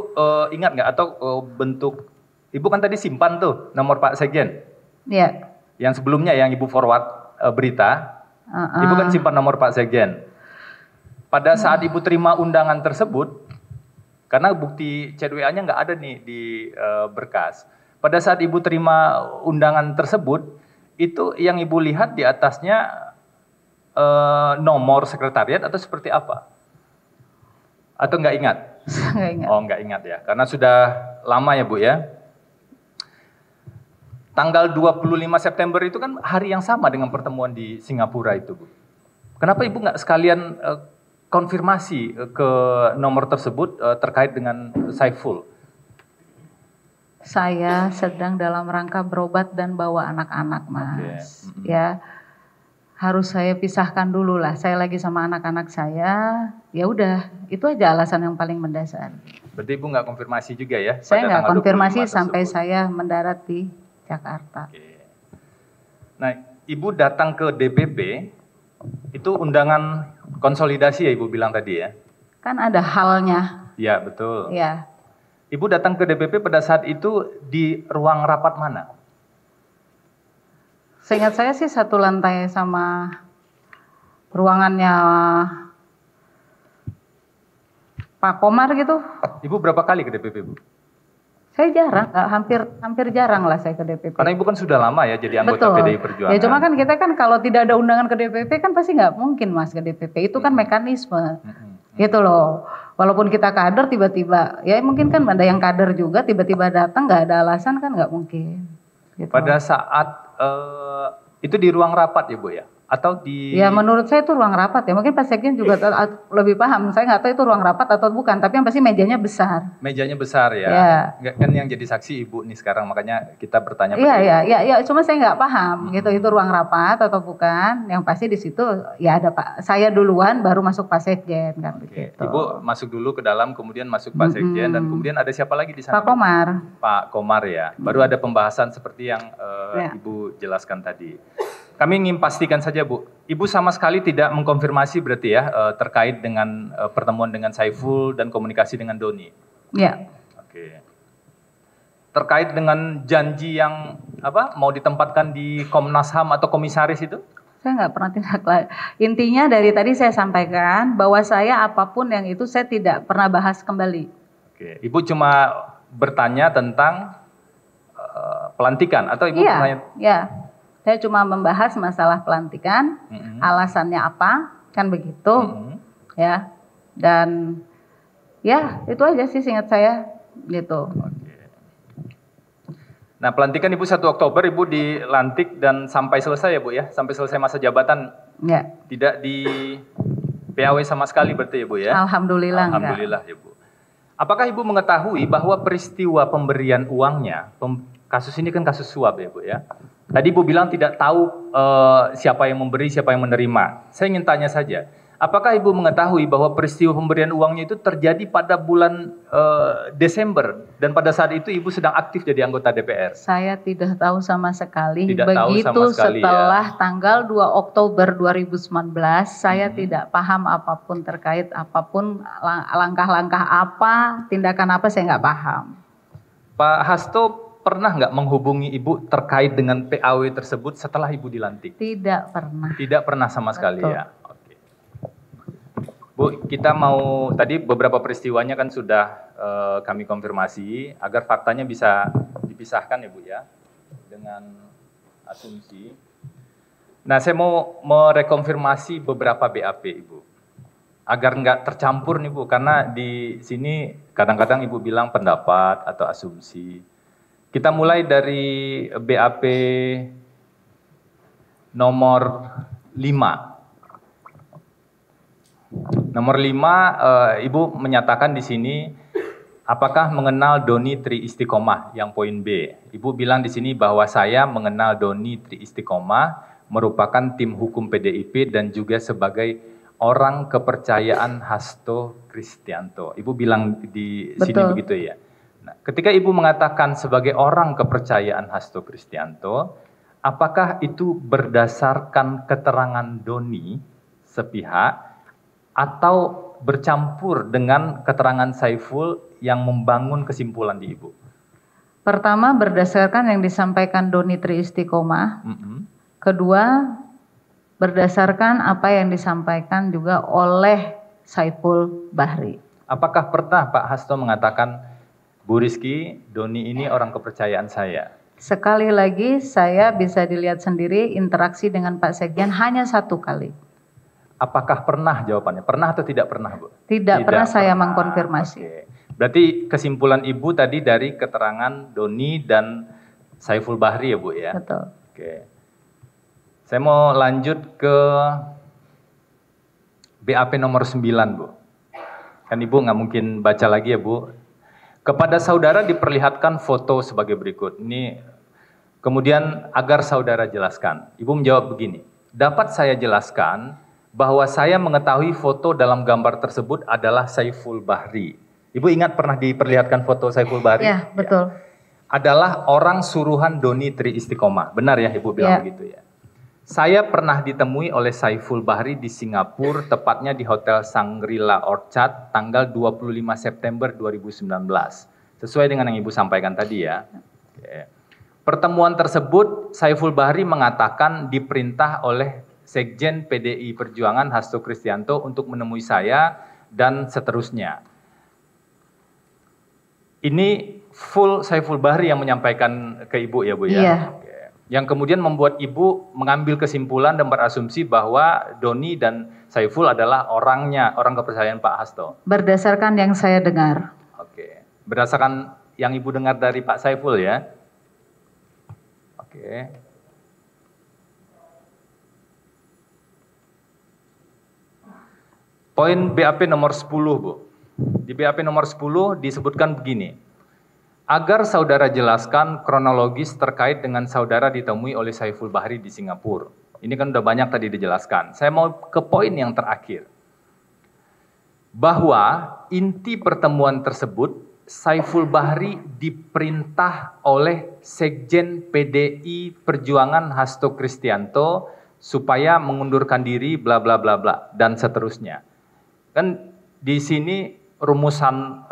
ingat nggak atau bentuk? Ibu kan tadi simpan tuh nomor Pak Sekjen? Iya. Yang sebelumnya yang Ibu forward berita, Ibu kan simpan nomor Pak Sekjen. Pada saat Ibu terima undangan tersebut, karena bukti chat WA-nya nggak ada nih di berkas. Pada saat Ibu terima undangan tersebut, itu yang Ibu lihat di atasnya nomor sekretariat atau seperti apa? Atau nggak ingat? Nggak ingat. Oh nggak ingat ya, karena sudah lama ya Bu ya. Tanggal 25 September itu kan hari yang sama dengan pertemuan di Singapura itu Bu. Kenapa Ibu nggak sekalian konfirmasi ke nomor tersebut terkait dengan Saiful? Saya sedang dalam rangka berobat dan bawa anak-anak, Mas. Ya, harus saya pisahkan dulu lah. Saya lagi sama anak-anak saya. Ya udah, itu aja alasan yang paling mendasar. Berarti Ibu nggak konfirmasi juga ya? Saya nggak konfirmasi sampai saya mendarat di Jakarta. Nah, Ibu datang ke DPP. Itu undangan konsolidasi ya Ibu bilang tadi ya? Kan ada halnya. Iya betul. Iya. Ibu datang ke DPP pada saat itu di ruang rapat mana? Seingat saya sih satu lantai sama ruangannya Pak Komar gitu. Ibu berapa kali ke DPP Bu? Saya jarang, hampir jarang lah saya ke DPP. Karena Ibu kan sudah lama ya jadi anggota PDI Perjuangan. Ya cuma kan kita kan kalau tidak ada undangan ke DPP kan pasti nggak mungkin Mas ke DPP. Itu kan mekanisme. Gitu loh. Walaupun kita kader tiba-tiba, ya mungkin kan ada yang kader juga tiba-tiba datang nggak ada alasan kan nggak mungkin. Gitu. Pada saat itu di ruang rapat ya Bu ya? Atau di... Ya menurut saya itu ruang rapat ya. Mungkin Pak Sekjen juga lebih paham. Saya nggak tahu itu ruang rapat atau bukan. Tapi yang pasti mejanya besar. Mejanya besar ya. Ya. Kan yang jadi saksi Ibu nih sekarang, makanya kita bertanya. Iya. Cuma saya nggak paham gitu. Itu ruang rapat atau bukan. Yang pasti di situ ya ada Pak. Saya duluan baru masuk Pak Sekjen kan begitu. Ibu masuk dulu ke dalam, kemudian masuk Pak Sekjen dan kemudian ada siapa lagi di sana? Pak Komar. Pak Komar ya. Baru ada pembahasan seperti yang Ibu jelaskan tadi. Kami ingin pastikan saja Bu, Ibu sama sekali tidak mengkonfirmasi berarti ya terkait dengan pertemuan dengan Saiful dan komunikasi dengan Doni. Ya. Oke. Terkait dengan janji yang mau ditempatkan di Komnas HAM atau komisaris itu? Saya nggak pernah tindak lanjut. Intinya dari tadi saya sampaikan bahwa saya apapun yang itu saya tidak pernah bahas kembali. Oke. Ibu cuma bertanya tentang pelantikan atau Ibu bertanya? Iya. Saya cuma membahas masalah pelantikan, alasannya apa, kan begitu, ya. Dan ya itu aja sih seingat saya, gitu. Nah pelantikan Ibu 1 Oktober Ibu dilantik dan sampai selesai ya Bu ya, sampai selesai masa jabatan, tidak di PAW sama sekali berarti ya Bu ya? Alhamdulillah. Alhamdulillah ya Bu. Apakah Ibu mengetahui bahwa peristiwa pemberian uangnya, kasus ini kan kasus suap ya Bu ya? Tadi Ibu bilang tidak tahu siapa yang memberi, siapa yang menerima. Saya ingin tanya saja, apakah Ibu mengetahui bahwa peristiwa pemberian uangnya itu terjadi pada bulan Desember dan pada saat itu Ibu sedang aktif jadi anggota DPR? Saya tidak tahu sama sekali. Tidak begitu tahu sama sekali, setelah tanggal 2 Oktober 2019, saya tidak paham apapun terkait apapun langkah-langkah apa, tindakan apa saya nggak paham. Pak Hasto pernah nggak menghubungi Ibu terkait dengan PAW tersebut setelah Ibu dilantik? Tidak pernah. Tidak pernah sama sekali ya. Oke. Bu, kita mau tadi beberapa peristiwanya kan sudah kami konfirmasi agar faktanya bisa dipisahkan ya Bu ya dengan asumsi. Nah, saya mau merekonfirmasi beberapa BAP Ibu agar nggak tercampur nih Bu, karena di sini kadang-kadang Ibu bilang pendapat atau asumsi. Kita mulai dari BAP nomor 5. Nomor 5, Ibu menyatakan di sini apakah mengenal Doni Tri Istiqomah yang poin B. Ibu bilang di sini bahwa saya mengenal Doni Tri Istiqomah merupakan tim hukum PDIP dan juga sebagai orang kepercayaan Hasto Kristianto. Ibu bilang di sini begitu ya. Ketika Ibu mengatakan sebagai orang kepercayaan Hasto Kristianto, apakah itu berdasarkan keterangan Doni sepihak atau bercampur dengan keterangan Saiful yang membangun kesimpulan di Ibu? Pertama berdasarkan yang disampaikan Doni Tri Istiqomah. Kedua berdasarkan apa yang disampaikan juga oleh Saiful Bahri. Apakah pernah Pak Hasto mengatakan Bu Rizky, Doni ini orang kepercayaan saya? Sekali lagi saya bisa dilihat sendiri interaksi dengan Pak Sekjen hanya 1 kali. Apakah pernah jawabannya? Pernah atau tidak pernah Bu? Tidak pernah saya mengkonfirmasi. Oke. Berarti kesimpulan Ibu tadi dari keterangan Doni dan Saiful Bahri ya Bu ya? Betul. Oke. Saya mau lanjut ke BAP nomor 9 Bu. Kan Ibu nggak mungkin baca lagi ya Bu. Kepada saudara diperlihatkan foto sebagai berikut. Ini kemudian agar saudara jelaskan. Ibu menjawab begini, dapat saya jelaskan bahwa saya mengetahui foto dalam gambar tersebut adalah Saiful Bahri. Ibu ingat pernah diperlihatkan foto Saiful Bahri? Ya, betul. Adalah orang suruhan Doni Tri Istiqomah. Benar ya Ibu bilang begitu ya? Saya pernah ditemui oleh Saiful Bahri di Singapura, tepatnya di Hotel Shangri-La Orchard, tanggal 25 September 2019. Sesuai dengan yang Ibu sampaikan tadi ya. Oke. Pertemuan tersebut, Saiful Bahri mengatakan diperintah oleh Sekjen PDI Perjuangan Hasto Kristianto untuk menemui saya dan seterusnya. Ini full Saiful Bahri yang menyampaikan ke Ibu ya Bu ya? Iya. Yang kemudian membuat Ibu mengambil kesimpulan dan berasumsi bahwa Doni dan Saiful adalah orangnya, orang kepercayaan Pak Hasto. Berdasarkan yang saya dengar. Oke, berdasarkan yang Ibu dengar dari Pak Saiful ya. Oke. Poin BAP nomor 10, Bu. Di BAP nomor 10 disebutkan begini. Agar saudara jelaskan kronologis terkait dengan saudara ditemui oleh Saiful Bahri di Singapura. Ini kan udah banyak tadi dijelaskan. Saya mau ke poin yang terakhir. Bahwa inti pertemuan tersebut, Saiful Bahri diperintah oleh Sekjen PDI Perjuangan Hasto Kristianto supaya mengundurkan diri bla bla bla bla dan seterusnya. Kan di sini rumusan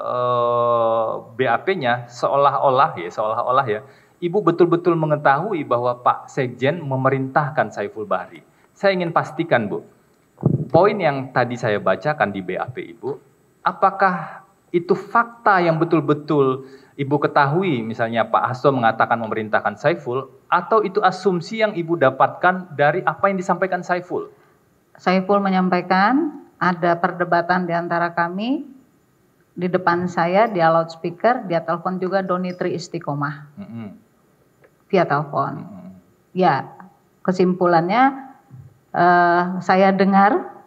BAP-nya seolah-olah ya, Ibu betul-betul mengetahui bahwa Pak Sekjen memerintahkan Saiful Bahri. Saya ingin pastikan, Bu, poin yang tadi saya bacakan di BAP Ibu, apakah itu fakta yang betul-betul Ibu ketahui, misalnya Pak Hasto mengatakan memerintahkan Saiful, atau itu asumsi yang Ibu dapatkan dari apa yang disampaikan Saiful? Saiful menyampaikan ada perdebatan di antara kami, di depan saya, dia loudspeaker, dia telepon juga Doni Tri Istiqomah. Via telepon. Ya, kesimpulannya saya dengar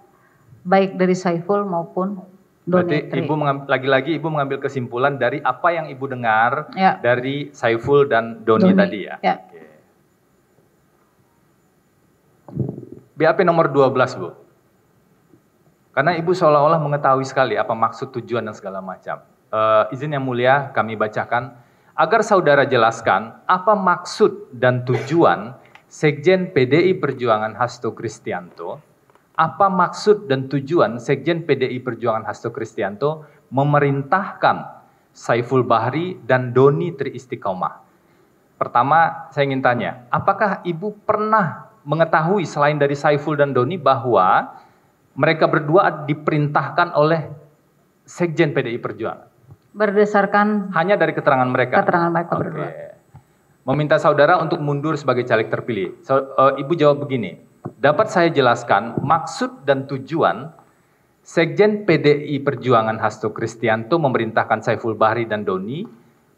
baik dari Saiful maupun Doni Tri. Berarti lagi-lagi Ibu mengambil kesimpulan dari apa yang Ibu dengar dari Saiful dan Doni tadi ya? Ya. Oke. BAP nomor 12, Bu. Karena Ibu seolah-olah mengetahui sekali apa maksud, tujuan, dan segala macam. Izin yang mulia kami bacakan, agar saudara jelaskan apa maksud dan tujuan Sekjen PDI Perjuangan Hasto Kristianto, apa maksud dan tujuan Sekjen PDI Perjuangan Hasto Kristianto memerintahkan Saiful Bahri dan Doni Tri Istiqomah. Pertama, saya ingin tanya, apakah Ibu pernah mengetahui selain dari Saiful dan Doni bahwa mereka berdua diperintahkan oleh Sekjen PDI Perjuangan? Berdasarkan hanya dari keterangan mereka? Keterangan mereka berdua. Meminta saudara untuk mundur sebagai caleg terpilih. Ibu jawab begini, dapat saya jelaskan maksud dan tujuan Sekjen PDI Perjuangan Hasto Kristianto memerintahkan Saiful Bahri dan Doni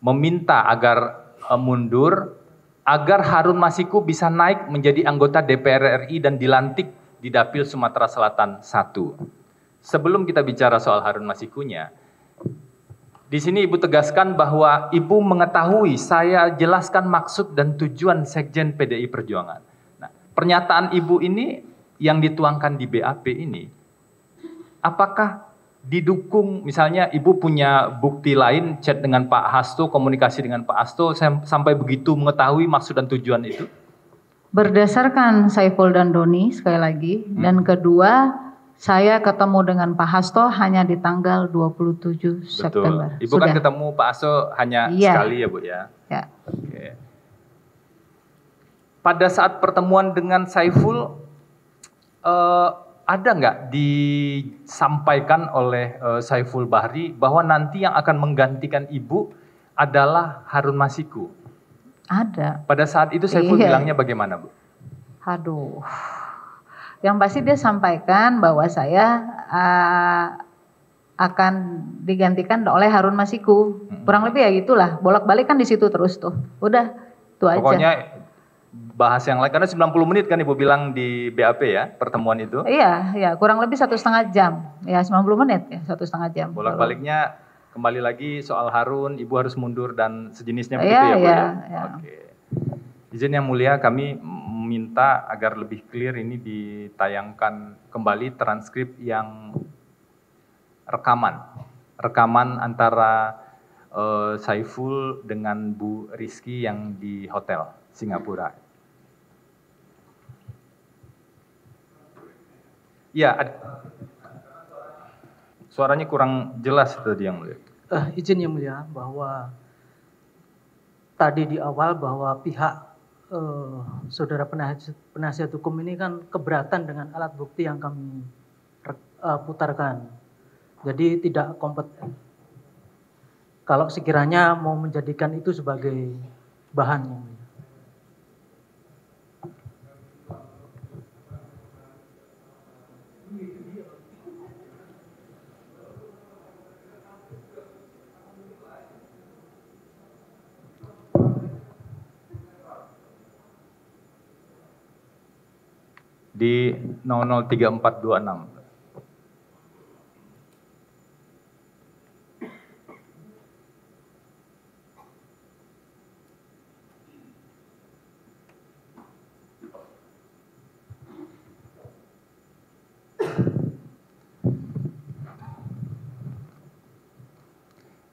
meminta agar mundur, agar Harun Masiku bisa naik menjadi anggota DPR RI dan dilantik di Dapil Sumatera Selatan 1. Sebelum kita bicara soal Harun Masikunya, di sini Ibu tegaskan bahwa Ibu mengetahui, saya jelaskan maksud dan tujuan Sekjen PDI Perjuangan. Nah, pernyataan Ibu ini yang dituangkan di BAP ini, apakah didukung, misalnya Ibu punya bukti lain, chat dengan Pak Hasto, komunikasi dengan Pak Hasto, sampai begitu mengetahui maksud dan tujuan itu? Berdasarkan Saiful dan Doni sekali lagi, dan kedua saya ketemu dengan Pak Hasto hanya di tanggal 27 September. Ibu kan ketemu Pak Hasto hanya sekali ya, Bu ya? Ya. Oke. Pada saat pertemuan dengan Saiful, ada nggak disampaikan oleh Saiful Bahri bahwa nanti yang akan menggantikan Ibu adalah Harun Masiku? Ada. Pada saat itu Saiful bilangnya bagaimana, Bu? Aduh. Yang pasti dia sampaikan bahwa saya akan digantikan oleh Harun Masiku. Kurang lebih ya gitulah. Bolak-balik kan di situ terus tuh. Udah, itu aja. Pokoknya bahas yang lain, karena 90 menit kan Ibu bilang di BAP ya, pertemuan itu? Iya, ya kurang lebih 1,5 jam. Ya 90 menit ya, 1,5 jam. Bolak-baliknya kembali lagi soal Harun, Ibu harus mundur dan sejenisnya begitu ya, Bu ya? Oke. Izin yang mulia, kami meminta agar lebih clear ini ditayangkan kembali transkrip yang rekaman antara Saiful dengan Bu Rizky yang di hotel Singapura. Ya, suaranya kurang jelas tadi yang mulia. Izin yang mulia, bahwa tadi di awal bahwa pihak saudara penasihat hukum ini kan keberatan dengan alat bukti yang kami putarkan. Jadi tidak kompeten. Kalau sekiranya mau menjadikan itu sebagai bahan yang mulia. Di 003426.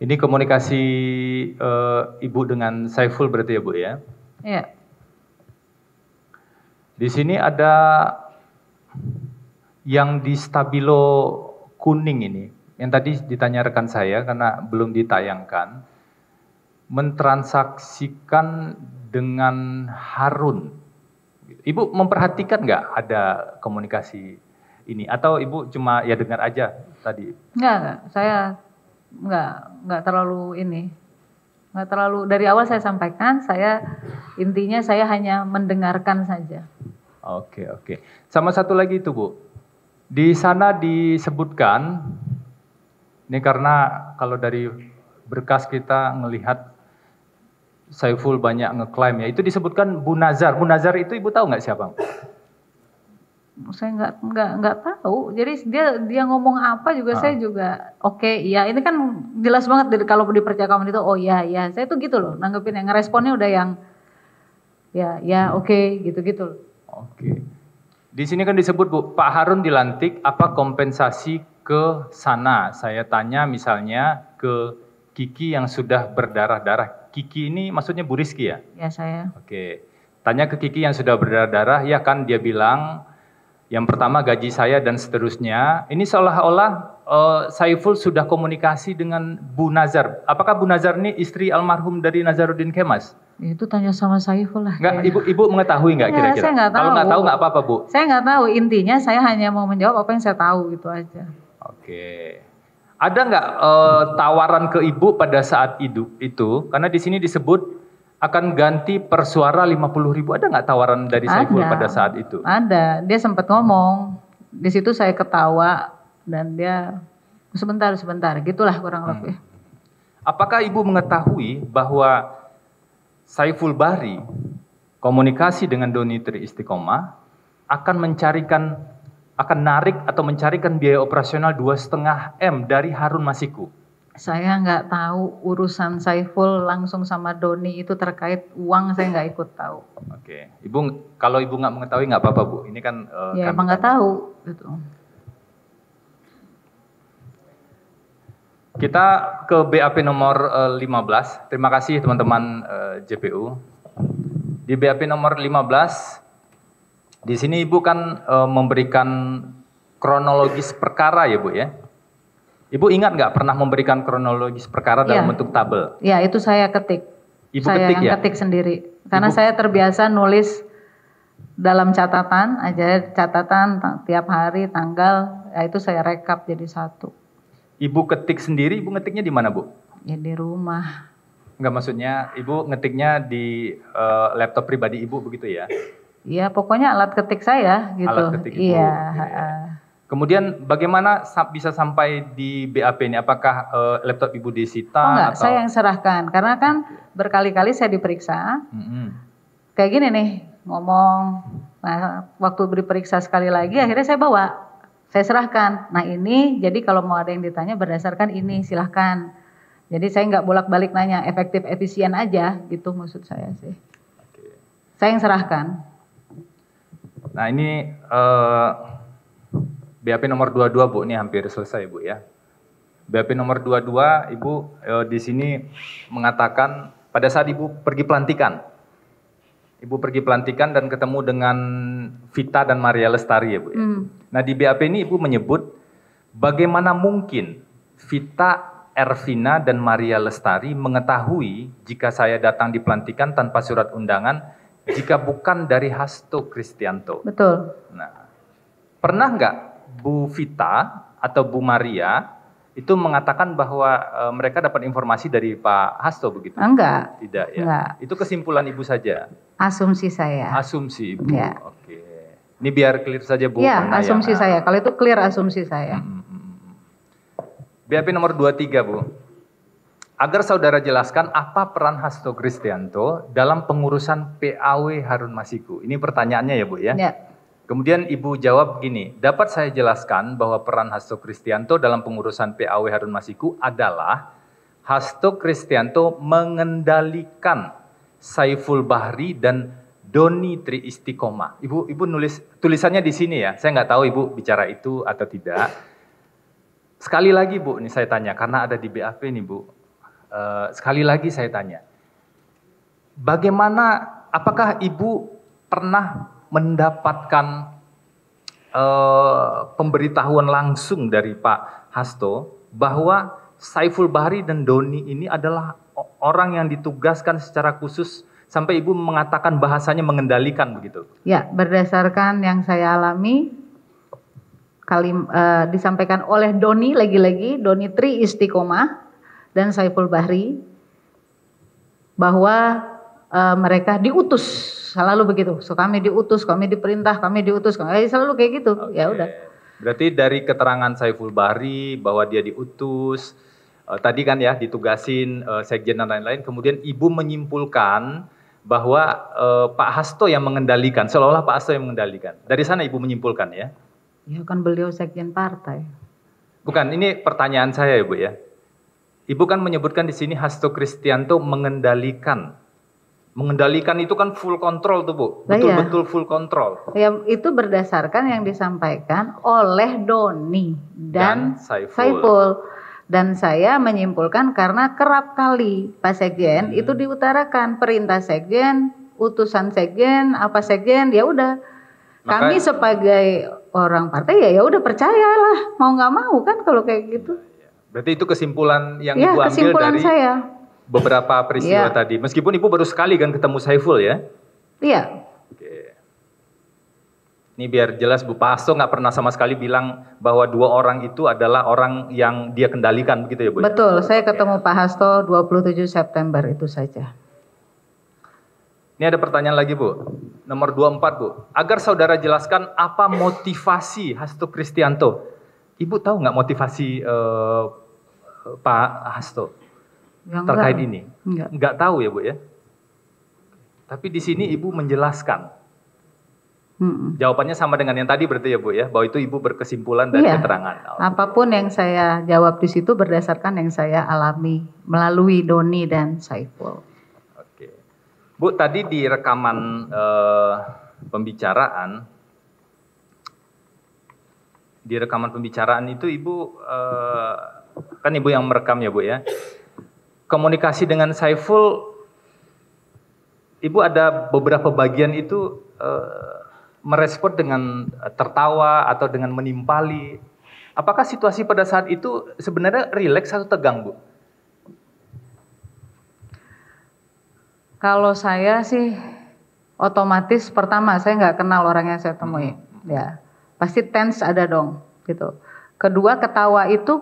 Ini komunikasi Ibu dengan Saiful berarti ya Bu ya? Iya. Di sini ada yang di stabilo kuning ini, yang tadi ditanya rekan saya karena belum ditayangkan, mentransaksikan dengan Harun. Ibu memperhatikan nggak ada komunikasi ini, atau Ibu cuma ya dengar aja tadi? Enggak, saya enggak terlalu ini. Enggak terlalu, dari awal saya sampaikan, intinya saya hanya mendengarkan saja. Oke. Sama satu lagi itu Bu, di sana disebutkan, ini karena kalau dari berkas kita ngelihat Saiful banyak ngeklaim ya, itu disebutkan Bu Nazar. Bu Nazar itu Ibu tahu nggak siapa? Saya nggak tahu. Jadi dia ngomong apa juga saya juga oke, iya. Ini kan jelas banget kalau di percakapan itu oh iya. Saya tuh gitu loh nanggepin, yang responnya udah yang ya oke gitu. Oke. Di sini kan disebut Bu, Pak Harun dilantik, apa kompensasi ke sana? Saya tanya misalnya ke Kiki yang sudah berdarah-darah. Kiki ini maksudnya Bu Rizky ya? Ya saya. Oke. Tanya ke Kiki yang sudah berdarah-darah, ya kan dia bilang yang pertama gaji saya dan seterusnya. Ini seolah-olah Saiful sudah komunikasi dengan Bu Nazar. Apakah Bu Nazar ini istri almarhum dari Nazaruddin Kemas? Itu tanya sama Saiful lah. Enggak, Ibu mengetahui nggak kira-kira? Saya nggak tahu. Kalau nggak tahu nggak apa-apa Bu. Saya nggak tahu, intinya saya hanya mau menjawab apa yang saya tahu gitu aja. Oke. Ada nggak tawaran ke Ibu pada saat itu? Karena di sini disebut akan ganti per suara 50.000. Ada nggak tawaran dari Saiful pada saat itu? Ada. Dia sempat ngomong. Di situ saya ketawa dan dia sebentar. Gitulah kurang lebih. Apakah Ibu mengetahui bahwa Saiful Bahri komunikasi dengan Doni Tri Istiqomah akan narik atau mencarikan biaya operasional 2,5 M dari Harun Masiku? Saya nggak tahu urusan Saiful langsung sama Doni itu terkait uang, saya nggak ikut tahu. Oke, kalau Ibu nggak mengetahui nggak apa-apa Bu. Ini kan ya emang nggak tahu gitu. Kita ke BAP nomor 15. Terima kasih teman-teman JPU. Di BAP nomor 15, di sini Ibu kan memberikan kronologis perkara ya Bu ya. Ibu ingat nggak pernah memberikan kronologis perkara dalam bentuk tabel? Ya, itu saya ketik. Saya ketik sendiri. Karena saya terbiasa nulis dalam catatan tiap hari, tanggal, ya itu saya rekap jadi satu. Ibu ketik sendiri, Ibu ngetiknya di mana Bu? Ya di rumah. Enggak, maksudnya Ibu ngetiknya di laptop pribadi Ibu begitu ya? Iya, pokoknya alat ketik saya gitu. Alat ketik Ibu. Iya. Kemudian bagaimana bisa sampai di BAP ini? Apakah laptop Ibu disita? Enggak, saya yang serahkan. Karena kan berkali-kali saya diperiksa. Kayak gini nih, ngomong. Nah, waktu diperiksa sekali lagi, akhirnya saya bawa. Saya serahkan. Nah ini, jadi kalau mau ada yang ditanya berdasarkan ini, silahkan. Jadi saya nggak bolak-balik nanya, efektif, efisien aja, gitu maksud saya sih. Saya yang serahkan. Nah ini BAP nomor 22 Bu, ini hampir selesai Bu ya. BAP nomor 22 Ibu di sini mengatakan pada saat Ibu pergi pelantikan. Ibu pergi pelantikan dan ketemu dengan Vita dan Maria Lestari ya Bu ya. Nah di BAP ini Ibu menyebut bagaimana mungkin Vita, Ervina dan Maria Lestari mengetahui jika saya datang di pelantikan tanpa surat undangan jika bukan dari Hasto Kristianto. Betul. Nah, pernah nggak Bu Vita atau Bu Maria itu mengatakan bahwa mereka dapat informasi dari Pak Hasto begitu? Enggak. Tidak ya? Enggak. Itu kesimpulan Ibu saja? Asumsi saya. Asumsi Ibu? Ya. Oke. Ini biar clear saja Bu. Iya, asumsi saya. Kalau itu clear asumsi saya. BAP nomor 23 Bu. Agar saudara jelaskan apa peran Hasto Kristianto dalam pengurusan PAW Harun Masiku. Ini pertanyaannya ya Bu ya? Ya. Kemudian Ibu jawab gini, dapat saya jelaskan bahwa peran Hasto Kristianto dalam pengurusan PAW Harun Masiku adalah Hasto Kristianto mengendalikan Saiful Bahri dan Doni Tri Istiqomah. Ibu nulis tulisannya di sini ya, saya nggak tahu Ibu bicara itu atau tidak. Sekali lagi Bu, ini saya tanya karena ada di BAP nih Bu. sekali lagi saya tanya, bagaimana, apakah Ibu pernah mendapatkan pemberitahuan langsung dari Pak Hasto bahwa Saiful Bahri dan Doni ini adalah orang yang ditugaskan secara khusus sampai Ibu mengatakan bahasanya mengendalikan begitu? Ya, berdasarkan yang saya alami, disampaikan oleh Doni, lagi-lagi Doni Tri Istiqomah dan Saiful Bahri, bahwa mereka diutus, selalu begitu. So kami diutus, kami diperintah, kami diutus, selalu kayak gitu. Ya udah. Berarti dari keterangan Saiful Bahri bahwa dia diutus, tadi kan ya ditugasin sekjen dan lain-lain, kemudian Ibu menyimpulkan bahwa Pak Hasto yang mengendalikan, seolah-olah Pak Hasto yang mengendalikan. Dari sana Ibu menyimpulkan ya? Ya kan beliau sekjen partai. Bukan, ini pertanyaan saya ya Bu ya. Ibu kan menyebutkan di sini Hasto Kristianto mengendalikan. Mengendalikan itu kan full control tuh Bu, betul-betul full control. Ya, itu berdasarkan yang disampaikan oleh Doni dan Saiful. Dan saya menyimpulkan karena kerap kali Pak Sekjen itu diutarakan perintah Sekjen, utusan Sekjen, apa Sekjen, ya udah. Kami sebagai orang partai ya udah percayalah, mau nggak mau kan kalau kayak gitu. Berarti itu kesimpulan yang ya, Ibu ambil dari saya. Beberapa peristiwa tadi. Meskipun Ibu baru sekali kan ketemu Saiful ya? Iya. Oke. Ini biar jelas Bu, Pak Hasto nggak pernah sama sekali bilang bahwa dua orang itu adalah orang yang dia kendalikan begitu ya Bu? Betul, saya ketemu Pak Hasto 27 September itu saja. Ini ada pertanyaan lagi Bu, nomor 24 Bu. Agar saudara jelaskan apa motivasi Hasto Kristianto. Ibu tahu nggak motivasi Pak Hasto terkait ini? Nggak tahu ya Bu ya. Tapi di sini Ibu menjelaskan. Jawabannya sama dengan yang tadi berarti ya Bu ya, bahwa itu Ibu berkesimpulan dari keterangan. Apapun yang saya jawab di situ berdasarkan yang saya alami melalui Doni dan Saiful. Oke. Bu, tadi di rekaman pembicaraan, itu Ibu kan Ibu yang merekam ya Bu ya. Komunikasi dengan Saiful, Ibu ada beberapa bagian itu merespon dengan tertawa atau dengan menimpali. Apakah situasi pada saat itu sebenarnya rileks atau tegang Bu? Kalau saya sih otomatis pertama saya nggak kenal orang yang saya temui, ya pasti tense ada dong, gitu. Kedua ketawa itu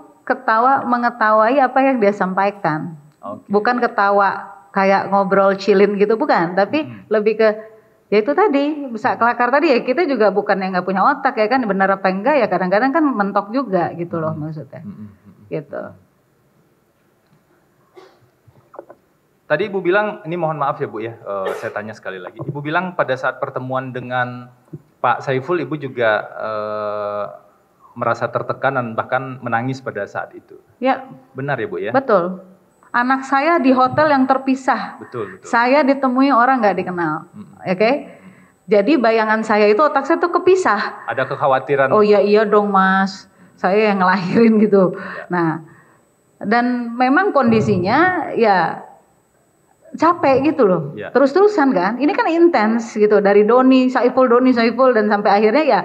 mengetawahi apa yang dia sampaikan, bukan ketawa kayak ngobrol chillin gitu bukan, tapi lebih ke ya itu tadi bisa kelakar tadi ya, kita juga bukan yang nggak punya otak ya kan, benar apa enggak ya kadang-kadang kan mentok juga gitu loh maksudnya, gitu. Tadi Ibu bilang, ini mohon maaf ya Bu ya, saya tanya sekali lagi. Ibu bilang pada saat pertemuan dengan Pak Saiful, Ibu juga merasa tertekan dan bahkan menangis pada saat itu. Ya. Benar ya Bu ya? Betul. Anak saya di hotel yang terpisah. Betul. Saya ditemui orang nggak dikenal. Oke? Jadi bayangan saya itu otak saya tuh kepisah. Ada kekhawatiran. Oh iya dong Mas, saya yang ngelahirin gitu. Nah, dan memang kondisinya ya capek gitu loh, terus-terusan kan, ini kan intens gitu, dari Doni, Saiful, dan sampai akhirnya ya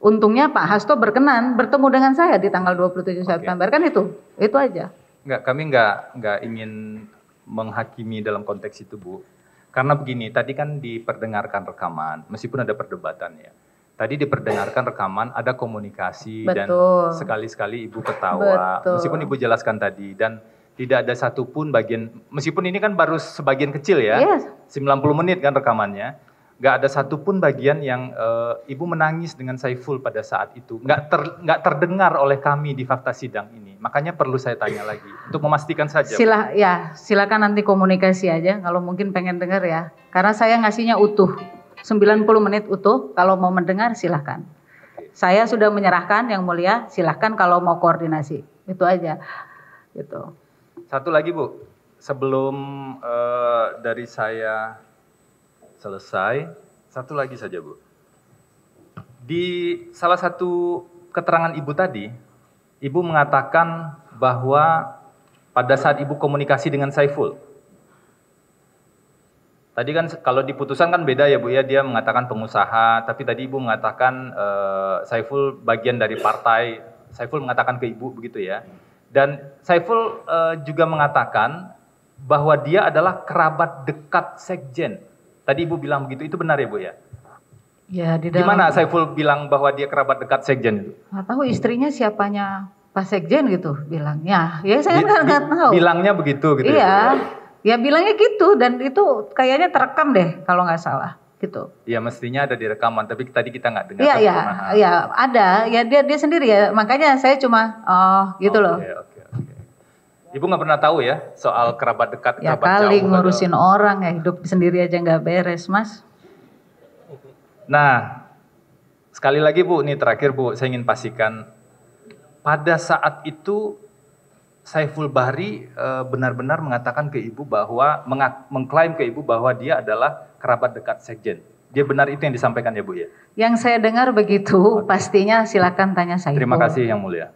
untungnya Pak Hasto berkenan bertemu dengan saya di tanggal 27 September, kan itu aja. Enggak, kami enggak ingin menghakimi dalam konteks itu Bu, karena begini, tadi kan diperdengarkan rekaman, meskipun ada perdebatan ya, tadi diperdengarkan rekaman, ada komunikasi. Betul. Dan sekali-sekali Ibu ketawa, meskipun Ibu jelaskan tadi, dan tidak ada satupun bagian, meskipun ini kan baru sebagian kecil ya, 90 menit kan rekamannya, nggak ada satupun bagian yang Ibu menangis dengan Saiful pada saat itu, nggak terdengar oleh kami di fakta sidang ini. Makanya perlu saya tanya lagi untuk memastikan saja. Silakan nanti komunikasi aja kalau mungkin pengen dengar ya, karena saya ngasihnya utuh, 90 menit utuh. Kalau mau mendengar silakan. Saya sudah menyerahkan yang mulia, silakan kalau mau koordinasi, itu aja, gitu. Satu lagi Bu, sebelum dari saya selesai, satu lagi saja Bu. Di salah satu keterangan Ibu tadi, Ibu mengatakan bahwa pada saat Ibu komunikasi dengan Saiful. Tadi kan kalau di putusan kan beda ya Bu ya, dia mengatakan pengusaha, tapi tadi Ibu mengatakan Saiful bagian dari partai, Saiful mengatakan ke Ibu begitu ya. Dan Saiful juga mengatakan bahwa dia adalah kerabat dekat Sekjen. Tadi Ibu bilang begitu, itu benar ya Bu ya? Ya, di dalam. Gimana Saiful bilang bahwa dia kerabat dekat Sekjen itu? Nggak tahu istrinya siapanya Pak Sekjen gitu bilangnya. Ya saya kan nggak tahu. Bilangnya begitu gitu. Iya. Ya bilangnya gitu dan itu kayaknya terekam deh kalau nggak salah gitu. Ya mestinya ada di rekaman tapi tadi kita nggak dengar. Iya ya ada ya dia sendiri ya makanya saya cuma gitu loh. Oke. Ibu nggak pernah tahu ya soal kerabat dekat ya kerabat kali jauh ngurusin orang ya hidup sendiri aja nggak beres Mas. Nah sekali lagi Bu, ini terakhir Bu, saya ingin pastikan pada saat itu Saiful Bahri benar-benar mengatakan ke Ibu bahwa, mengklaim ke Ibu bahwa dia adalah kerabat dekat Sekjen. Dia benar itu yang disampaikan ya Bu ya? Yang saya dengar begitu, pastinya silakan tanya Saiful. Terima kasih Yang Mulia.